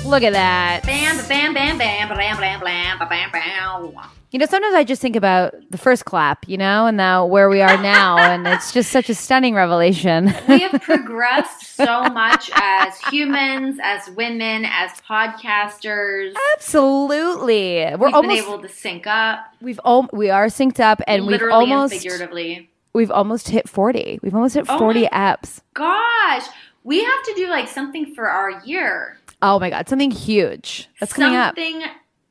Look at that. Bam, bam, bam, bam, bam, bam, bam, bam, bam. You know, sometimes I just think about the first clap, you know, and now where we are now, and it's just such a stunning revelation. We have progressed so much as humans, as women, as podcasters. Absolutely. We've been able to sync up. We are synced up, and literally and figuratively. We've almost hit 40. We've almost hit 40 apps. Gosh, we have to do like something for our year. Oh my God, something huge. That's coming up. Something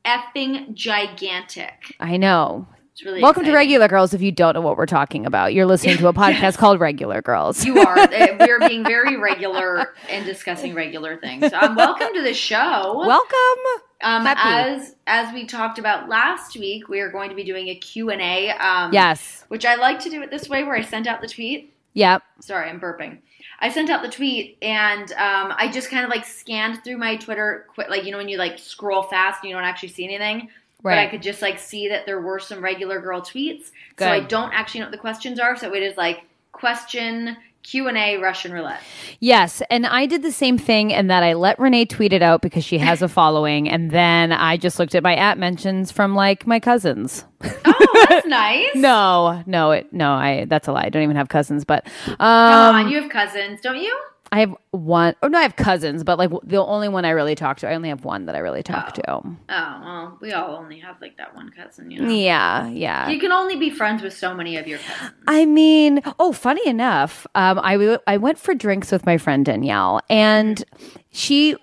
effing gigantic. I know. It's really Welcome exciting. to Regular Girls. If you don't know what we're talking about, you're listening to a podcast called Regular Girls. You are. We're being very regular and discussing regular things. Welcome to the show. Welcome. As we talked about last week, we are going to be doing a Q&A. Yes. Which I like to do it this way, where I sent out the tweet. Yep. Sorry, I'm burping. I sent out the tweet, and I just kind of like scanned through my Twitter, like, you know, when you like scroll fast and you don't actually see anything. Right. But I could just like see that there were some regular girl tweets. Good. So I don't actually know what the questions are. So it is like question, Q&A, Russian roulette. Yes, and I did the same thing in that I let Renee tweet it out because she has a following, and then I just looked at my @ mentions from like my cousins. Oh, that's nice. No, that's a lie. I don't even have cousins, but come on, you have cousins, don't you? I have one. Oh no, I have cousins, but like the only one I really talk to. I only have one that I really talk to. Oh, well, we all only have like that one cousin, you know. Yeah. You can only be friends with so many of your cousins. I mean, funny enough, I went for drinks with my friend Danielle, and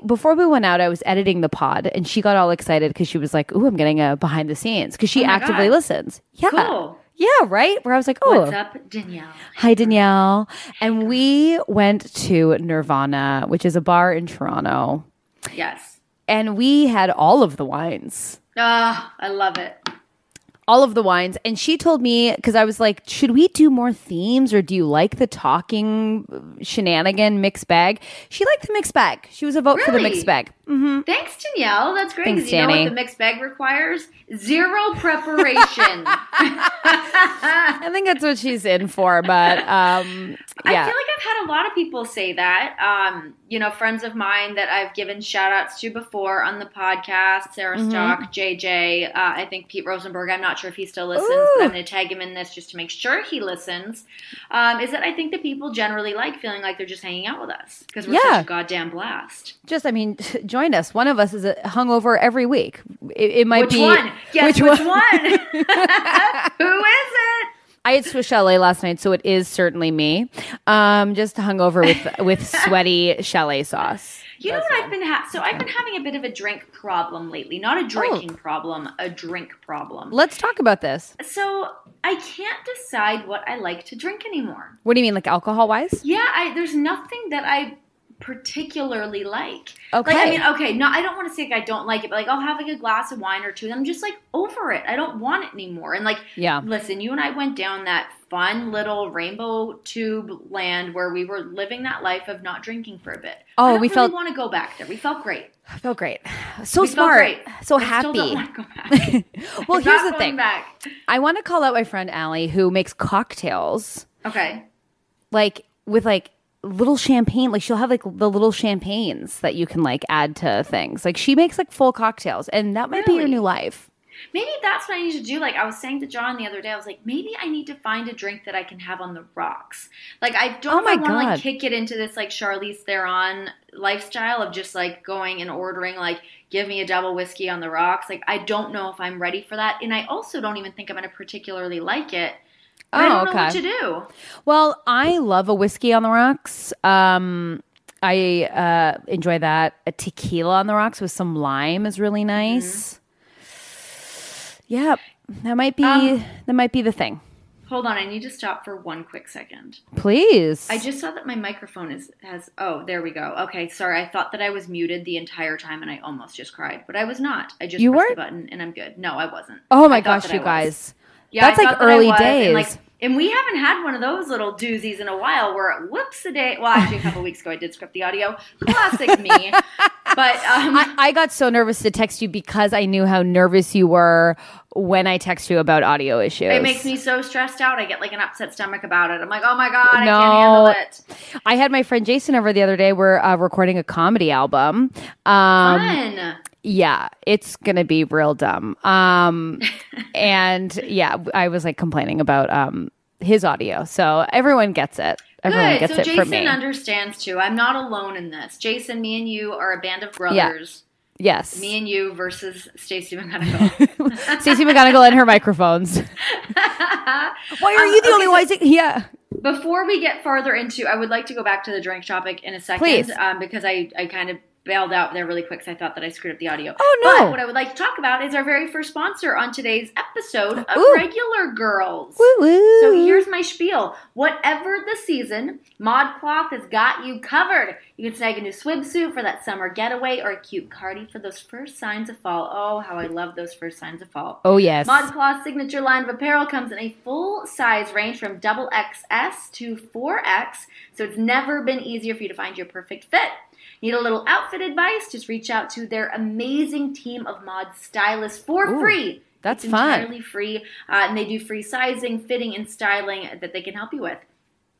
before we went out, I was editing the pod, and she got all excited because she was like, "Ooh, I'm getting a behind the scenes," because she actively listens. Yeah. Cool. Yeah, right? Where I was like, oh. What's up, Danielle? Hi, Danielle. And we went to Nirvana, which is a bar in Toronto. Yes. And we had all of the wines. I love it. All of the wines. And she told me, because I was like, should we do more themes, or do you like the talking shenanigan mixed bag? She liked the mixed bag. She was a vote for the mixed bag. Mm-hmm. Thanks, Danielle. That's great. Thanks, because you know Danny. what the mixed bag requires? Zero preparation. I think that's what she's in for, but yeah. I feel like I've had a lot of people say that. You know, friends of mine that I've given shout outs to before on the podcast, Sarah Stock, JJ, I think Pete Rosenberg, I'm not sure if he still listens, but I'm going to tag him in this just to make sure he listens, is that I think that people generally like feeling like they're just hanging out with us because we're such a goddamn blast. Just, I mean, join us. One of us is hungover every week. It might be. Which one? Yes, which one? Who is it? I had Swiss chalet last night, so it is certainly me. Just hungover with sweaty chalet sauce. You know what I've been I've been having a bit of a drink problem lately. Not a drinking problem, a drink problem. Let's talk about this. So I can't decide what I like to drink anymore. What do you mean, like alcohol-wise? Yeah, there's nothing that I particularly like. Okay. Like, I mean, okay, no, I don't want to say like I don't like it, but like I'll have like a glass of wine or two, and I'm just like over it. I don't want it anymore. And like, listen, you and I went down that fun little rainbow tube land where we were living that life of not drinking for a bit. Oh, I don't really want to go back there. We felt great. I felt great. So smart. So happy. I still don't want to go back. Well, here's the thing. Back. I want to call out my friend Allie, who makes cocktails. Okay. Like with like little champagne, like she'll have like the little champagnes that you can like add to things. Like she makes like full cocktails, and that might be your new life. Maybe that's what I need to do. Like I was saying to John the other day, I was like, maybe I need to find a drink that I can have on the rocks. Like I don't know if I want to like kick it into this like Charlize Theron lifestyle of just like going and ordering like give me a double whiskey on the rocks. Like I don't know if I'm ready for that, and I also don't even think I'm going to particularly like it. I don't know what to do. Well, I love a whiskey on the rocks. I enjoy that. A tequila on the rocks with some lime is really nice. Mm-hmm. Yeah, that might be the thing. Hold on, I need to stop for one quick second. Please. I just saw that my microphone has. Oh, there we go. Okay, sorry. I thought that I was muted the entire time, and I almost just cried, but I was not. I just pressed the button, and I'm good. No, I wasn't. Oh my gosh, you guys. Yeah, that's like early days. And we haven't had one of those little doozies in a while where, whoops, a day. Well, actually, a couple weeks ago, I did script the audio. Classic me. But I got so nervous to text you because I knew how nervous you were when I text you about audio issues. It makes me so stressed out. I get like an upset stomach about it. I'm like, oh my God, I can't handle it. I had my friend Jason over the other day. We're recording a comedy album. Fun. Yeah, it's going to be real dumb. And yeah, I was like complaining about his audio. So everyone gets it. Everyone gets so it Jason from me. understands too. I'm not alone in this. Jason, me and you are a band of brothers. Yeah. Yes. Me and you versus Stacey McGunnigle. Stacey McGunnigle and her microphones. Why are you the only one? Yeah. Before we get farther into, I would like to go back to the drink topic in a second. Please. Because I kind of bailed out there really quick because I thought that I screwed up the audio. Oh, no. But what I would like to talk about is our very first sponsor on today's episode of Regular Girls. Woo woo. So here's my spiel. Whatever the season, ModCloth has got you covered. You can snag a new swimsuit for that summer getaway or a cute cardi for those first signs of fall. Oh, how I love those first signs of fall. Oh, yes. ModCloth's signature line of apparel comes in a full size range from XXS to 4X, so it's never been easier for you to find your perfect fit. Need a little outfit advice? Just reach out to their amazing team of mod stylists for free. That's it's fun. Entirely free, and they do free sizing, fitting, and styling that they can help you with.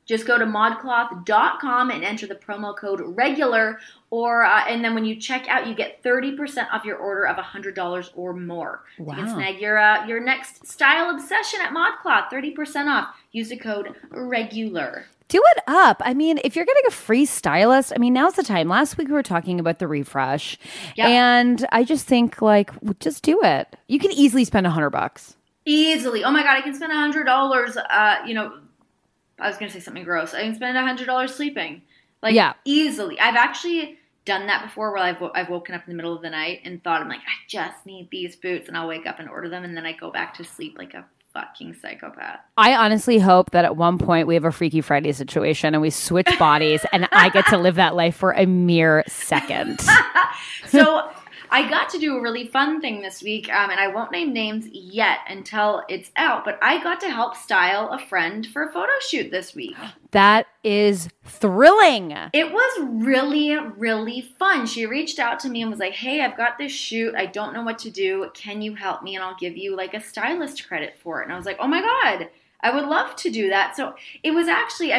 Just go to modcloth.com and enter the promo code REGULAR, and then when you check out, you get 30% off your order of $100 or more. Wow. You can snag your next style obsession at ModCloth, 30% off. Use the code REGULAR. Do it up. I mean, if you're getting a free stylist, I mean, now's the time. Last week we were talking about the refresh, and I just think just do it. You can easily spend $100. Easily. Oh my God, I can spend $100. I was going to say something gross. I can spend $100 sleeping. Easily. I've actually done that before where I've woken up in the middle of the night and thought, I'm like, I just need these boots, and I'll wake up and order them, and then I go back to sleep like a fucking psychopath. I honestly hope that at one point we have a Freaky Friday situation and we switch bodies and I get to live that life for a mere second. So I got to do a really fun thing this week, and I won't name names yet until it's out, but I got to help style a friend for a photo shoot this week. That is thrilling. It was really, really fun. She reached out to me and was like, hey, I've got this shoot. I don't know what to do. Can you help me? And I'll give you like a stylist credit for it. And I was like, oh my God, I would love to do that. So it was actually,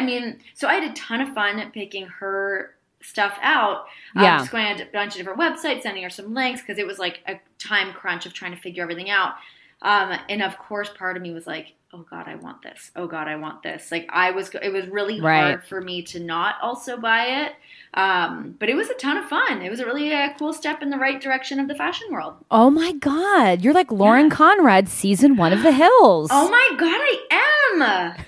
so I had a ton of fun picking her stuff out. Just going on a bunch of different websites, sending her some links because it was like a time crunch of trying to figure everything out. And of course, part of me was like, oh God, I want this. Oh God, I want this. Like it was really hard for me to not also buy it. But it was a ton of fun. It was a really cool step in the right direction of the fashion world. Oh my God. You're like Lauren Conrad, season 1 of The Hills. Oh my God, I am.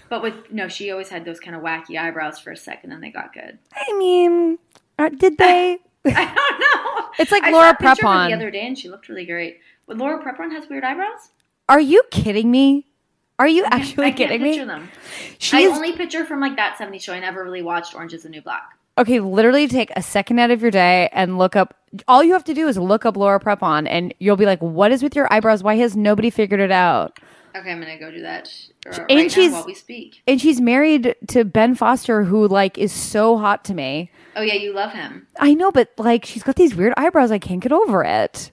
But she always had those kind of wacky eyebrows for a second, and they got good. I mean, did they? I don't know. It's like Laura Prepon. I saw a picture of her the other day, and she looked really great. But Laura Prepon has weird eyebrows? Are you kidding me? Are you actually kidding me? I can't picture them. I only picture from like That 70s Show. I never really watched Orange is the New Black. Okay, literally take a second out of your day and look up. All you have to do is look up Laura Prepon, and you'll be like, what is with your eyebrows? Why has nobody figured it out? Okay, I'm going to go do that right now while we speak. And she's married to Ben Foster, who is so hot to me. Oh, yeah, you love him. I know, but she's got these weird eyebrows. I can't get over it.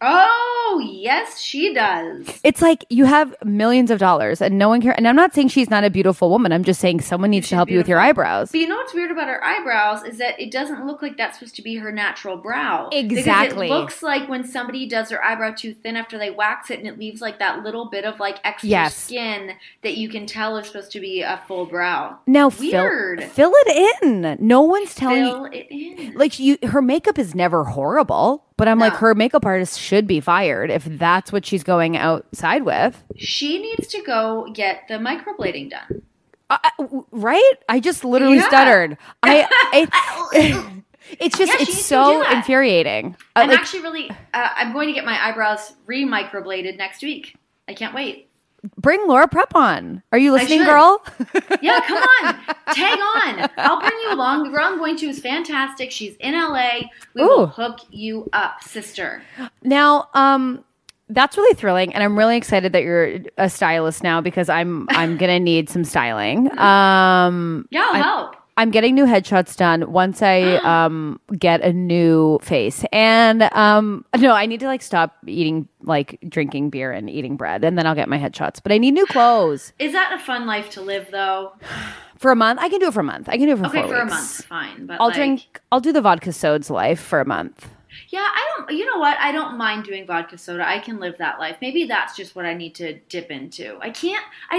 Oh, yes, she does. It's like you have millions of dollars and no one cares. And I'm not saying she's not a beautiful woman. I'm just saying someone needs to help you with your eyebrows. But you know what's weird about her eyebrows is that it doesn't look like that's supposed to be her natural brow. Exactly. Because it looks like when somebody does their eyebrow too thin after they wax it, and it leaves like that little bit of extra skin that you can tell is supposed to be a full brow. Now, weird. Fill it in. No one's telling you. Fill it in. Her makeup is never horrible. But I'm like, her makeup artist should be fired if that's what she's going outside with. She needs to go get the microblading done. Right? I just literally stuttered. It's just, it's so infuriating. I'm actually really, I'm going to get my eyebrows re-microbladed next week. I can't wait. Bring Laura Prepon. Are you listening, girl? Yeah, come on. Tag on. I'll bring you along. The girl I'm going to is fantastic. She's in LA. We will hook you up, sister. Now, that's really thrilling, and I'm really excited that you're a stylist now because I'm gonna need some styling. I'll help. I'm getting new headshots done once I get a new face. And no, I need to like stop eating, like drinking beer and eating bread, and then I'll get my headshots. But I need new clothes. Is that a fun life to live though? For a month? I can do it for a month. I can do it for 4 weeks. Okay, for a month, fine. But I'll do the vodka sodas life for a month. Yeah, you know what? I don't mind doing vodka soda. I can live that life. Maybe that's just what I need to dip into. I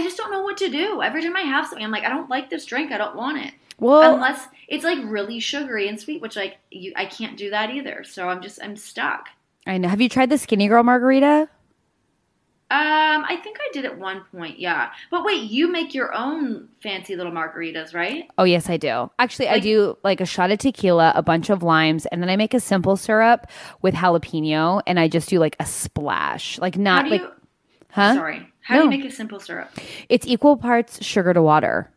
just don't know what to do. Every time I have something, I'm like, I don't like this drink. I don't want it. Well, unless it's like really sugary and sweet, which like I can't do that either. So I'm stuck. I know. Have you tried the Skinny Girl margarita? I think I did at one point, yeah. But wait, you make your own fancy little margaritas, right? Oh, yes, I do. Actually, I do like a shot of tequila, a bunch of limes, and then I make a simple syrup with jalapeno, and I just do like a splash. Like not like... Huh? Sorry. How do you make a simple syrup? It's equal parts sugar to water.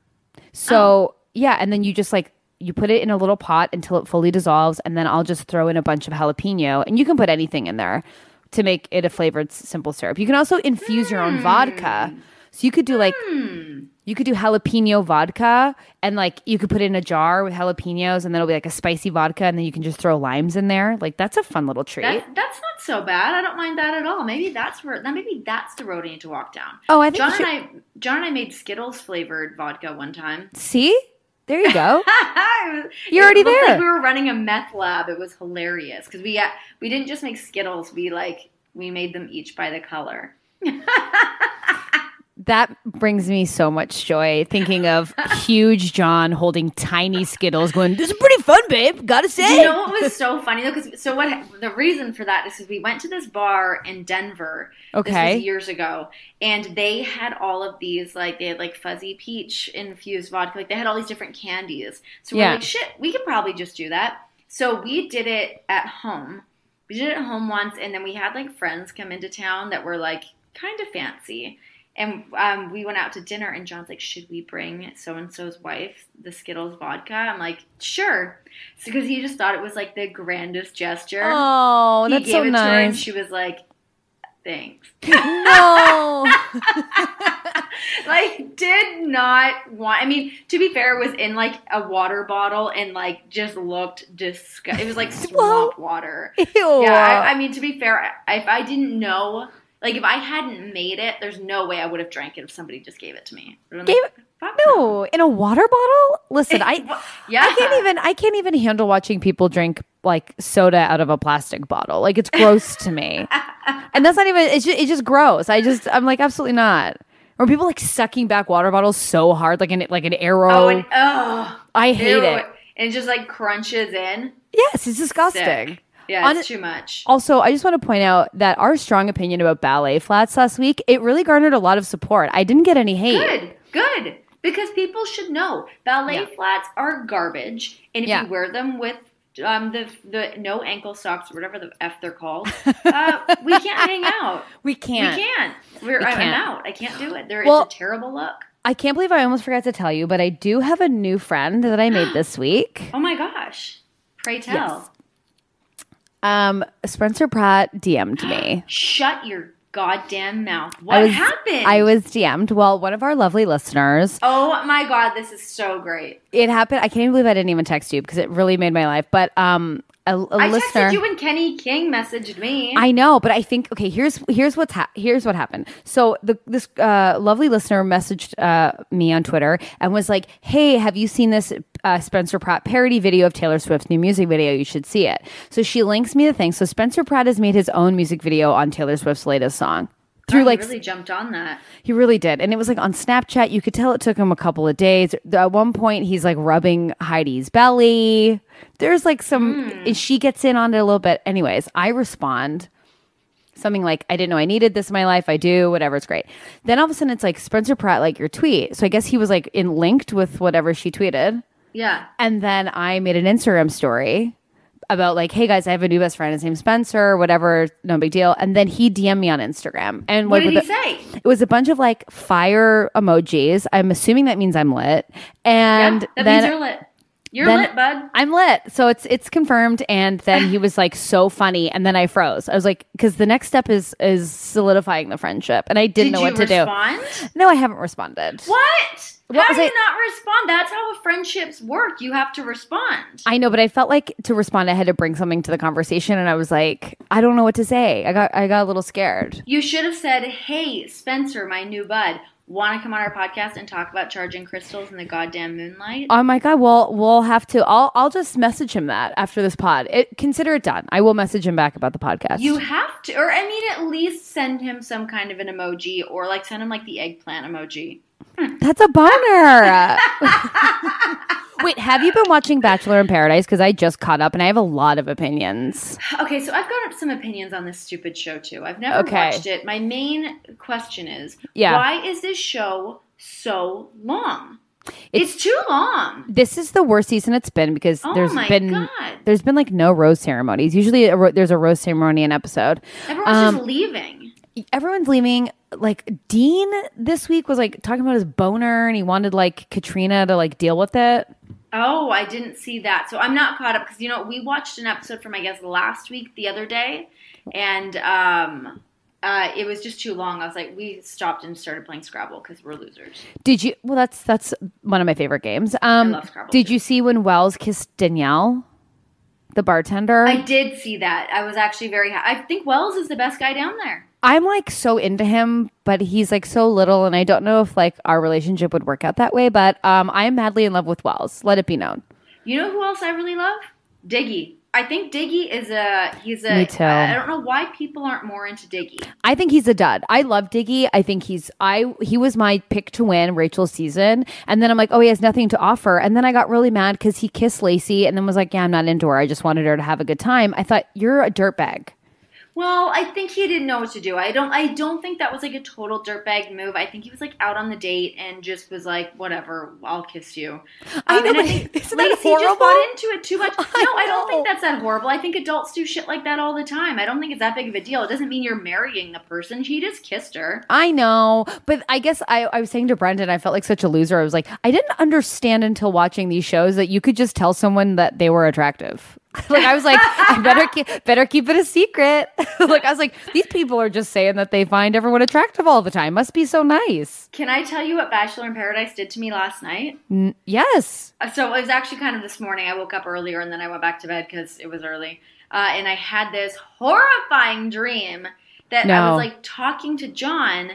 So, yeah, and then you just like... You put it in a little pot until it fully dissolves, and then I'll just throw in a bunch of jalapeno, and you can put anything in there to make it a flavored simple syrup. You can also infuse your own vodka. So you could do like, you could do jalapeno vodka, and like you could put it in a jar with jalapenos, and then it'll be like a spicy vodka, and then you can just throw limes in there. Like that's a fun little treat. That's not so bad. I don't mind that at all. Maybe that's the road I need to walk down. Oh, I think John and I made Skittles flavored vodka one time. See? There you go. You're already there. Like we were running a meth lab. It was hilarious because we didn't just make Skittles. We made them each by the color. That brings me so much joy thinking of huge John holding tiny Skittles going, this is pretty fun, babe. Gotta say. Do you know what was so funny though? The reason for that is because we went to this bar in Denver. Okay. This was years ago. And they had all of these, like, they had like fuzzy peach infused vodka. Like they had all these different candies. So we're like, shit, we could probably just do that. So we did it at home. We did it at home once. And then we had like friends come into town that were like kind of fancy. And we went out to dinner, and John's like, should we bring so-and-so's wife the Skittles vodka? I'm like, sure. Because he just thought it was like the grandest gesture. Oh, that's so nice. He gave it to her, and she was like, thanks. No. Like, did not want... I mean, to be fair, it was in like a water bottle and like just looked disgusting. It was like swamp water. Ew. Yeah, I mean, to be fair, if I didn't know... Like, if I hadn't made it, there's no way I would have drank it if somebody just gave it to me. No, in a water bottle? Listen, I can't even handle watching people drink, like, soda out of a plastic bottle. Like, it's gross to me. And that's not even, it's just gross. I'm like, absolutely not. Or people, like, sucking back water bottles so hard, like an arrow. I hate it. And it just, like, crunches in. Yes, it's disgusting. Sick. Yeah, it's too much. Also, I just want to point out that our strong opinion about ballet flats last week, it really garnered a lot of support. I didn't get any hate. Good. Because people should know ballet flats are garbage. And if you wear them with the no ankle socks or whatever the F they're called, we can't hang out. We can't. I'm out. I can't do it. It's a terrible look. I can't believe I almost forgot to tell you, but I do have a new friend that I made this week. Oh my gosh. Pray tell. Yes. Spencer Pratt DM'd me. Shut your goddamn mouth. What happened? I was DM'd. Well, one of our lovely listeners. Oh my God, this is so great. It happened. I can't even believe I didn't even text you because it really made my life. But a listener. I texted you when Kenny King messaged me. I know, but I think here's what happened. So this lovely listener messaged me on Twitter and was like, "Hey, have you seen this Spencer Pratt parody video of Taylor Swift's new music video? You should see it." So she links me the thing. So Spencer Pratt has made his own music video on Taylor Swift's latest song. He really jumped on that. He really did. And it was like on Snapchat. You could tell it took him a couple of days. At one point, he's like rubbing Heidi's belly. There's like some, she gets in on it a little bit. Anyways, I respond something like, I didn't know I needed this in my life. I do, whatever. It's great. Then all of a sudden it's like, Spencer Pratt, like your tweet. So I guess he was like linked with whatever she tweeted. Yeah. And then I made an Instagram story about like, hey guys, I have a new best friend. His name's Spencer, whatever, no big deal. And then he DM'd me on Instagram. And what did he say? It was a bunch of like fire emojis. I'm assuming that means I'm lit. And that means you're lit. You're lit, bud. I'm lit. So it's confirmed. And then he was like so funny. And then I froze. I was like, because the next step is solidifying the friendship. And I didn't know what to do. Did you respond? No, I haven't responded. What? How do you not respond? That's how friendships work. You have to respond. I know, but I felt like to respond, I had to bring something to the conversation. And I was like, I don't know what to say. I got a little scared. You should have said, hey, Spencer, my new bud. Want to come on our podcast and talk about charging crystals in the goddamn moonlight? Oh my God. Well, we'll have to. I'll just message him that after this pod. Consider it done. I will message him back about the podcast. You have to. Or I mean, at least send him some kind of an emoji or like send him like the eggplant emoji. That's a boner. Wait, have you been watching Bachelor in Paradise? Because I just caught up and I have a lot of opinions. Okay, so I've got some opinions on this stupid show too. I've never watched it. My main question is, why is this show so long? It's too long. This is the worst season it's been because there's been like no rose ceremonies. Usually there's a rose ceremony an episode. Everyone's just leaving. Everyone's leaving. Like Dean this week was like talking about his boner and he wanted like Katrina to like deal with it. Oh, I didn't see that. So I'm not caught up because, you know, we watched an episode from, I guess, last week, the other day. And it was just too long. I was like, we stopped and started playing Scrabble because we're losers. Did you? Well, that's one of my favorite games. I love Scrabble. Did you see when Wells kissed Danielle, the bartender? I did see that. I was actually very happy. I think Wells is the best guy down there. I'm like so into him, but he's like so little, and I don't know if like our relationship would work out that way. But I am madly in love with Wells. Let it be known. You know who else I really love? Diggy. I think Diggy is he's a. Me too. I don't know why people aren't more into Diggy. I think he's a dud. I love Diggy. I think he was my pick to win Rachel's season, and then I'm like, oh, he has nothing to offer, and then I got really mad because he kissed Lacey, and then was like, yeah, I'm not into her. I just wanted her to have a good time. I thought you're a dirtbag. Well, I think he didn't know what to do. I don't think that was like a total dirtbag move. I think he was like out on the date and just was like, whatever, I'll kiss you. I know, and but I think isn't Lacey that horrible? just bought into it too much. I don't think know. that's that horrible. I think adults do shit like that all the time. I don't think it's that big of a deal. It doesn't mean you're marrying the person. He just kissed her. I know, but I guess I was saying to Brendan, I felt like such a loser. I was like, I didn't understand until watching these shows that you could just tell someone that they were attractive. Like I was like, I better keep it a secret. Like I was like, these people are just saying that they find everyone attractive all the time. Must be so nice. Can I tell you what Bachelor in Paradise did to me last night? Yes. So it was actually kind of this morning. I woke up earlier and then I went back to bed because it was early. And I had this horrifying dream that I was like talking to John,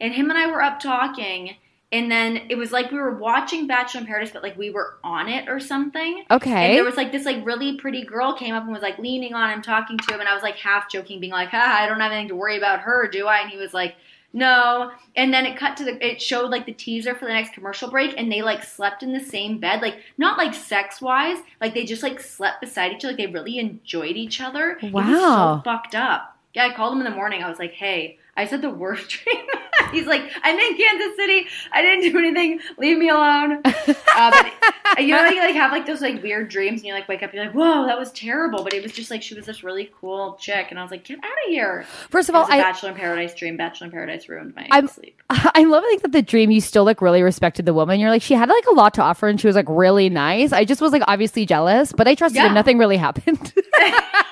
and him and I were up talking. And then it was like we were watching Bachelor in Paradise, but like we were on it or something. Okay. And there was like this like really pretty girl came up and was like leaning on him, talking to him. And I was like half joking, being like, I don't have anything to worry about her, do I? And he was like, no. And then it showed like the teaser for the next commercial break. And they like slept in the same bed, like not like sex wise, like they just like slept beside each other. Like they really enjoyed each other. Wow. It was so fucked up. Yeah, I called him in the morning. I was like, hey, I said the worst dream. He's like, I'm in Kansas City. I didn't do anything. Leave me alone. But you know, you like have like those like weird dreams, and you like wake up, you're like, whoa, that was terrible. But it was just like she was this really cool chick, and I was like, get out of here. First of all, Bachelor in Paradise dream. Bachelor in Paradise ruined my sleep. I love like that the dream you still like really respected the woman. You're like, she had like a lot to offer, and she was like really nice. I just was like obviously jealous, but I trusted her. Nothing really happened.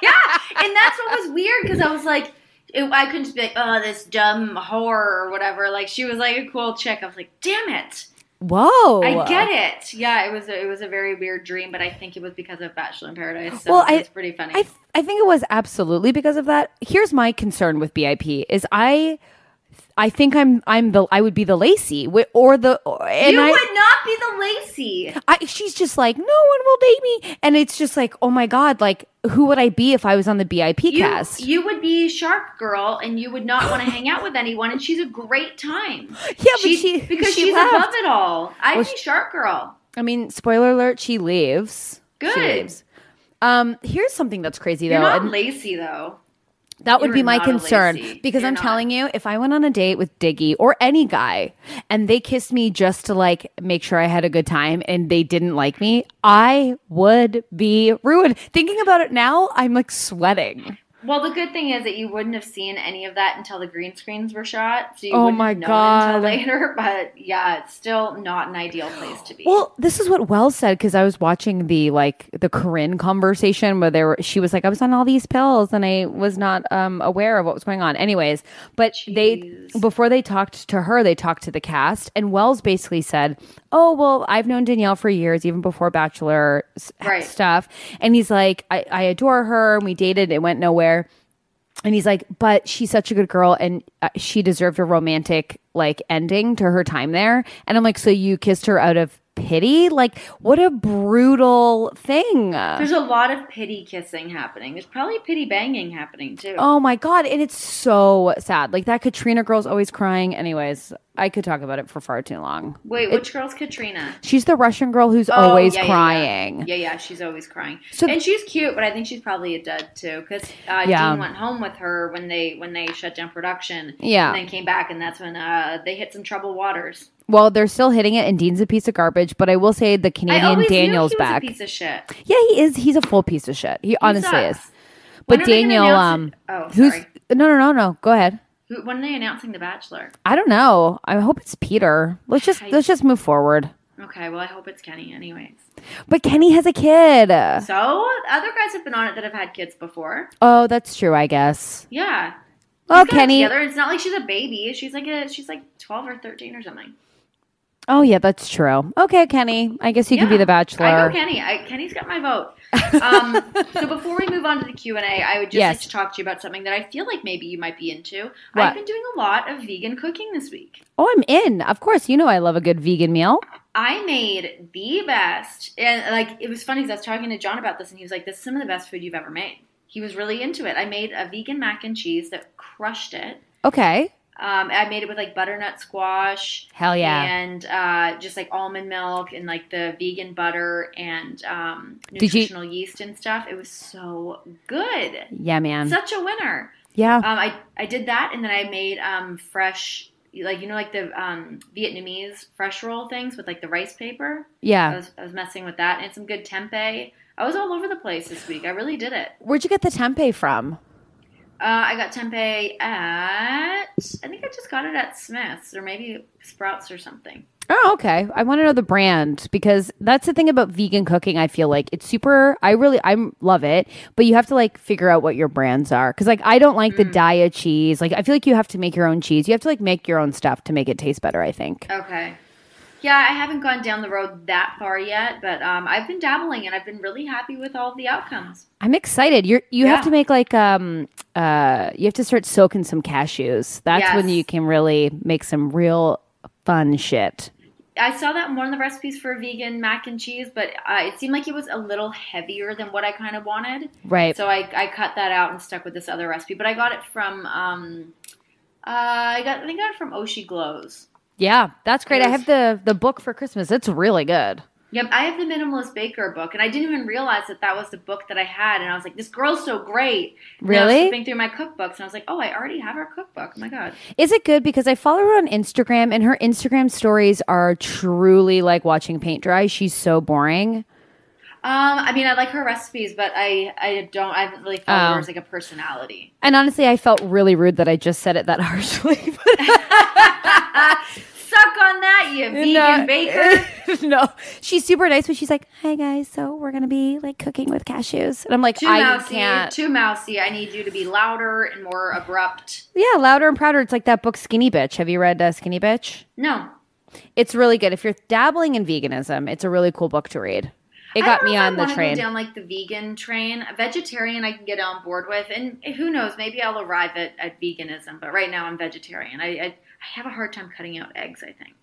Yeah, and that's what was weird because I was like. I couldn't just be like, oh, this dumb whore or whatever. Like, she was like a cool chick. I was like, damn it. Whoa. I get it. Yeah, it was a very weird dream, but I think it was because of Bachelor in Paradise. So it's pretty funny. I think it was absolutely because of that. Here's my concern with BIP is I think I would be the Lacey you would not be the Lacey. She's just like, no one will date me. And it's just like, oh my God, like who would I be if I was on the BIP cast? You would be Shark Girl and you would not want to hang out with anyone, and she's a great time. Yeah, because she's left. Above it all. I'd be Shark Girl. I mean, spoiler alert, she leaves. Good. She leaves. Here's something that's crazy though. You're not Lacey though. That would be my concern because I'm telling you, if I went on a date with Diggy or any guy and they kissed me just to like make sure I had a good time and they didn't like me, I would be ruined. Thinking about it now, I'm like sweating. Well, the good thing is that you wouldn't have seen any of that until the green screens were shot, so you Oh wouldn't my have known God. until later. But yeah, it's still not an ideal place to be. Well, this is what Wells said because I was watching the Corinne conversation where she was like, I was on all these pills and I was not aware of what was going on. Anyways, but before they talked to her, they talked to the cast, and Wells basically said, "Oh, well, I've known Danielle for years, even before Bachelor stuff," and he's like, I adore her, and we dated, it went nowhere. And he's like, but she's such a good girl and she deserved a romantic ending to her time there. And I'm like, so you kissed her out of pity? Like, what a brutal thing. There's a lot of pity kissing happening. There's probably pity banging happening too. Oh my God. And it's so sad. Like that Katrina girl's always crying. Anyways, I could talk about it for far too long. Wait, which girl's Katrina? She's the Russian girl who's always crying. Yeah, she's always crying. And she's cute, but I think she's probably a dud too. Because Dean went home with her when they shut down production. Yeah. And then came back, and that's when they hit some troubled waters. Well, they're still hitting it, and Dean's a piece of garbage. But I will say the Canadian Daniel's back. He was a piece of shit. Yeah, he is. He's a full piece of shit. He honestly sucks. is. But Daniel, sorry. No. Go ahead. When are they announcing The Bachelor? I don't know. I hope it's Peter. Let's just move forward. Okay, well, I hope it's Kenny anyways. But Kenny has a kid. So, other guys have been on it that have had kids before. Oh, that's true, I guess. Yeah. Oh, Kenny. Together. It's not like she's a baby. She's like 12 or 13 or something. Oh, yeah, that's true. Okay, Kenny. I guess you could be the Bachelor. I go Kenny. Kenny's got my vote. So before we move on to the Q&A, I would just like to talk to you about something that I feel like maybe you might be into. What? I've been doing a lot of vegan cooking this week. Oh, I'm in. Of course. You know I love a good vegan meal. I made the best. And it was funny because I was talking to John about this, and he was like, this is some of the best food you've ever made. He was really into it. I made a vegan mac and cheese that crushed it. Okay. I made it with butternut squash. Hell yeah. And just almond milk and the vegan butter and nutritional yeast and stuff. It was so good. Yeah, man. Such a winner. Yeah. I did that, and then I made fresh, the Vietnamese fresh roll things with the rice paper. Yeah. I was messing with that, and some good tempeh. I was all over the place this week. I really did it. Where'd you get the tempeh from? I got tempeh I think I just got it at Smith's or maybe Sprouts or something. Oh, okay. I want to know the brand because that's the thing about vegan cooking. I feel like it's super, I love it, but you have to figure out what your brands are. Cause I don't like the Daiya cheese. I feel like you have to make your own cheese. You have to make your own stuff to make it taste better, I think. Okay. Yeah, I haven't gone down the road that far yet, but I've been dabbling and I've been really happy with all of the outcomes. I'm excited. You have to make you have to start soaking some cashews. That's when you can really make some real fun shit. I saw that in one of the recipes for vegan mac and cheese, but it seemed like it was a little heavier than what I kind of wanted. Right. So I cut that out and stuck with this other recipe, but I got it from I think I got it from Oshi Glows. Yeah, that's great. I have the book for Christmas. It's really good. Yep, I have the Minimalist Baker book, and I didn't even realize that was the book that I had, and I was like, this girl's so great. Really? And I was flipping through my cookbooks, and I was like, oh, I already have her cookbook. Oh, my God. Is it good? Because I follow her on Instagram, and her Instagram stories are truly like watching paint dry. She's so boring. I mean, I like her recipes, but I haven't really followed her as a personality. And honestly, I felt really rude that I just said it that harshly. Suck on that, you vegan baker. No, she's super nice, but she's like, "Hi guys, so we're gonna be cooking with cashews," and I'm like, "I can't." Too mousy. I need you to be louder and more abrupt. Yeah, louder and prouder. It's like that book, Skinny Bitch. Have you read Skinny Bitch? No. It's really good. If you're dabbling in veganism, it's a really cool book to read. It got me on the train. I go down the vegan train. A vegetarian I can get on board with, and who knows, maybe I'll arrive at veganism. But right now I'm vegetarian. I have a hard time cutting out eggs, I think.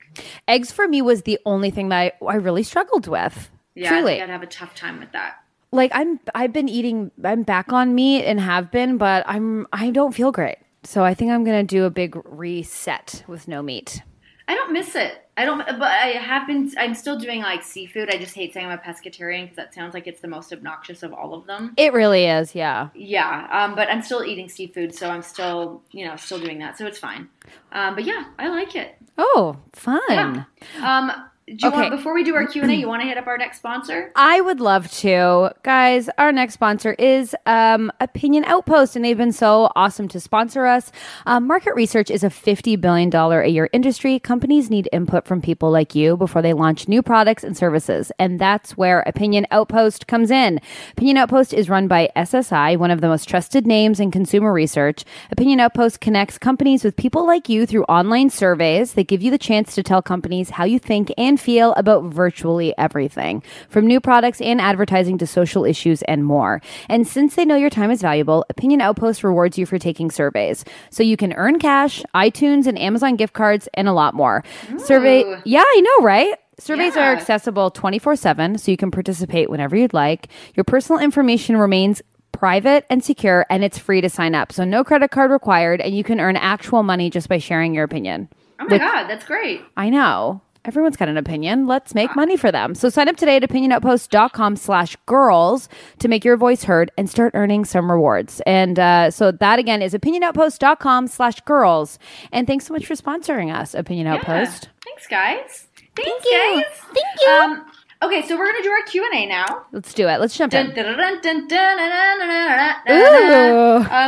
Eggs for me was the only thing that I really struggled with. Yeah, truly. I think I'd have a tough time with that. I'm back on meat and have been, but I don't feel great. So I think I'm going to do a big reset with no meat. I don't miss it. But I have been, I'm still doing seafood. I just hate saying I'm a pescatarian because that sounds like it's the most obnoxious of all of them. It really is, yeah. Yeah, but I'm still eating seafood, so I'm still doing that, so it's fine. But yeah, I like it. Oh, fun. Yeah. Before we do our Q&A, you want to hit up our next sponsor? I would love to. Guys, our next sponsor is Opinion Outpost, and they've been so awesome to sponsor us. Market research is a $50 billion a year industry. Companies need input from people like you before they launch new products and services, and that's where Opinion Outpost comes in. Opinion Outpost is run by SSI, one of the most trusted names in consumer research. Opinion Outpost connects companies with people like you through online surveys that give you the chance to tell companies how you think and feel about virtually everything, from new products and advertising to social issues and more. And since they know your time is valuable, Opinion Outpost rewards you for taking surveys. So you can earn cash, iTunes and Amazon gift cards, and a lot more. Ooh. Yeah, I know, right? Surveys are accessible 24/7, so you can participate whenever you'd like. Your personal information remains private and secure, and it's free to sign up. So no credit card required, and you can earn actual money just by sharing your opinion. Oh my God, that's great. I know. Everyone's got an opinion. Let's make money for them. So sign up today at opinionoutpost.com/girls to make your voice heard and start earning some rewards. And so that again is opinionoutpost.com/girls. And thanks so much for sponsoring us, Opinion Outpost. Thanks, guys. Thank you. Thank you. Okay, so we're going to do our Q&A now. Let's do it. Let's jump in.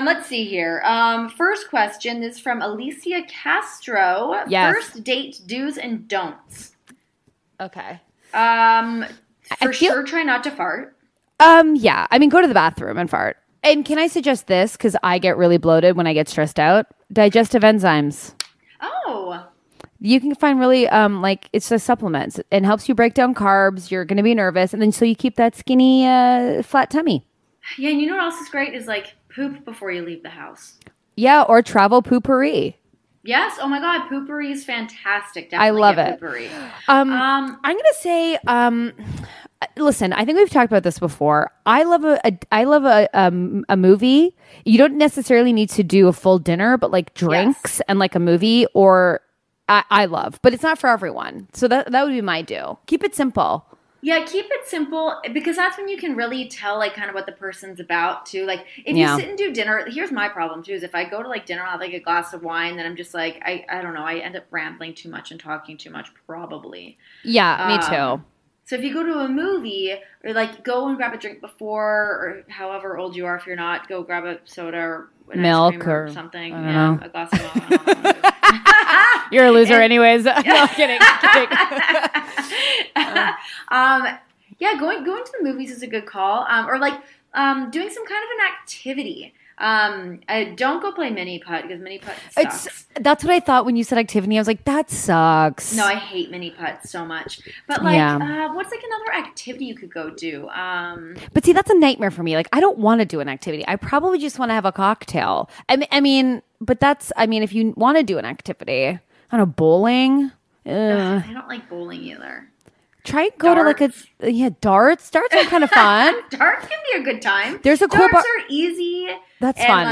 Let's see here. First question is from Alicia Castro. Yes. First date do's and don'ts. Okay. Sure, try not to fart. Yeah. I mean, go to the bathroom and fart. And can I suggest this? Because I get really bloated when I get stressed out. Digestive enzymes. Oh. You can find really, it's a supplement. It helps you break down carbs. You're going to be nervous. And then so you keep that skinny, flat tummy. Yeah, and you know what else is great is poop before you leave the house. Yeah, or travel poopery. Yes. Oh my God, poopery is fantastic. Definitely I love it. Poopery. I'm going to say, listen, I think we've talked about this before. I love a movie. You don't necessarily need to do a full dinner, but drinks and a movie or... I love, but it's not for everyone. So that would be my do. Keep it simple. Yeah, keep it simple because that's when you can really tell kind of what the person's about too. If you sit and do dinner, here's my problem too is if I go to dinner, I'll have a glass of wine, then I'm just I don't know, I end up rambling too much and talking too much probably. Yeah, me too. So if you go to a movie or go and grab a drink before or however old you are, if you're not, go grab a soda or an milk ice cream or something. I don't know. A glass of milk. You're a loser anyways. No, kidding. Going to the movies is a good call. Or doing some kind of an activity. Don't go play mini putt because mini putt sucks. That's what I thought when you said activity. I was like, that sucks. No, I hate mini putts so much. But what's another activity you could go do? But see, that's a nightmare for me. I don't want to do an activity. I probably just want to have a cocktail. I mean, if you want to do an activity, I don't know, bowling. I don't like bowling either. Try and go darts. To darts. Darts are kind of fun. Darts can be a good time. There's a darts are easy. That's fun.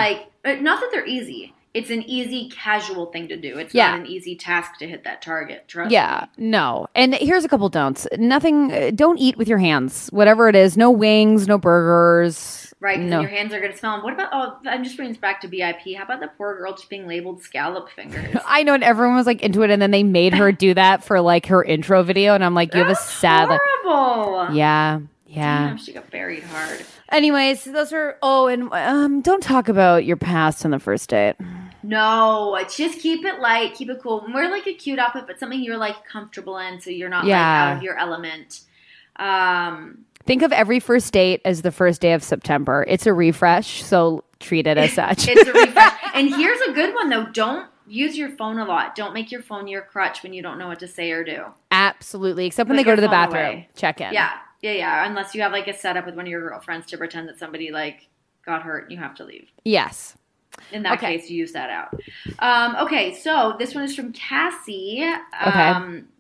Not that they're easy. It's an easy, casual thing to do. It's not an easy task to hit that target. Trust me. No. And here's a couple don'ts. Don't eat with your hands. Whatever it is. No wings, no burgers. Right, because your hands are going to smell. And what about, I'm just bringing this back to BIP. How about the poor girl just being labeled scallop fingers? I know, and everyone was into it, and then they made her do that for her intro video, and I'm like, you have a sad... horrible! Yeah. Damn, she got buried hard. Anyways, those are... Oh, and don't talk about your past on the first date. No, just keep it light, keep it cool. Wear a cute outfit, but something you're comfortable in so you're not out of your element. Think of every first date as the first day of September. It's a refresh, so treat it as such. It's a refresh. And here's a good one, though. Don't use your phone a lot. Don't make your phone your crutch when you don't know what to say or do. Absolutely. Except when they go to the bathroom. Away. Check in. Yeah. Unless you have a setup with one of your girlfriends to pretend that somebody got hurt and you have to leave. Yes. In that case, you use that out. Okay, so this one is from Cassie.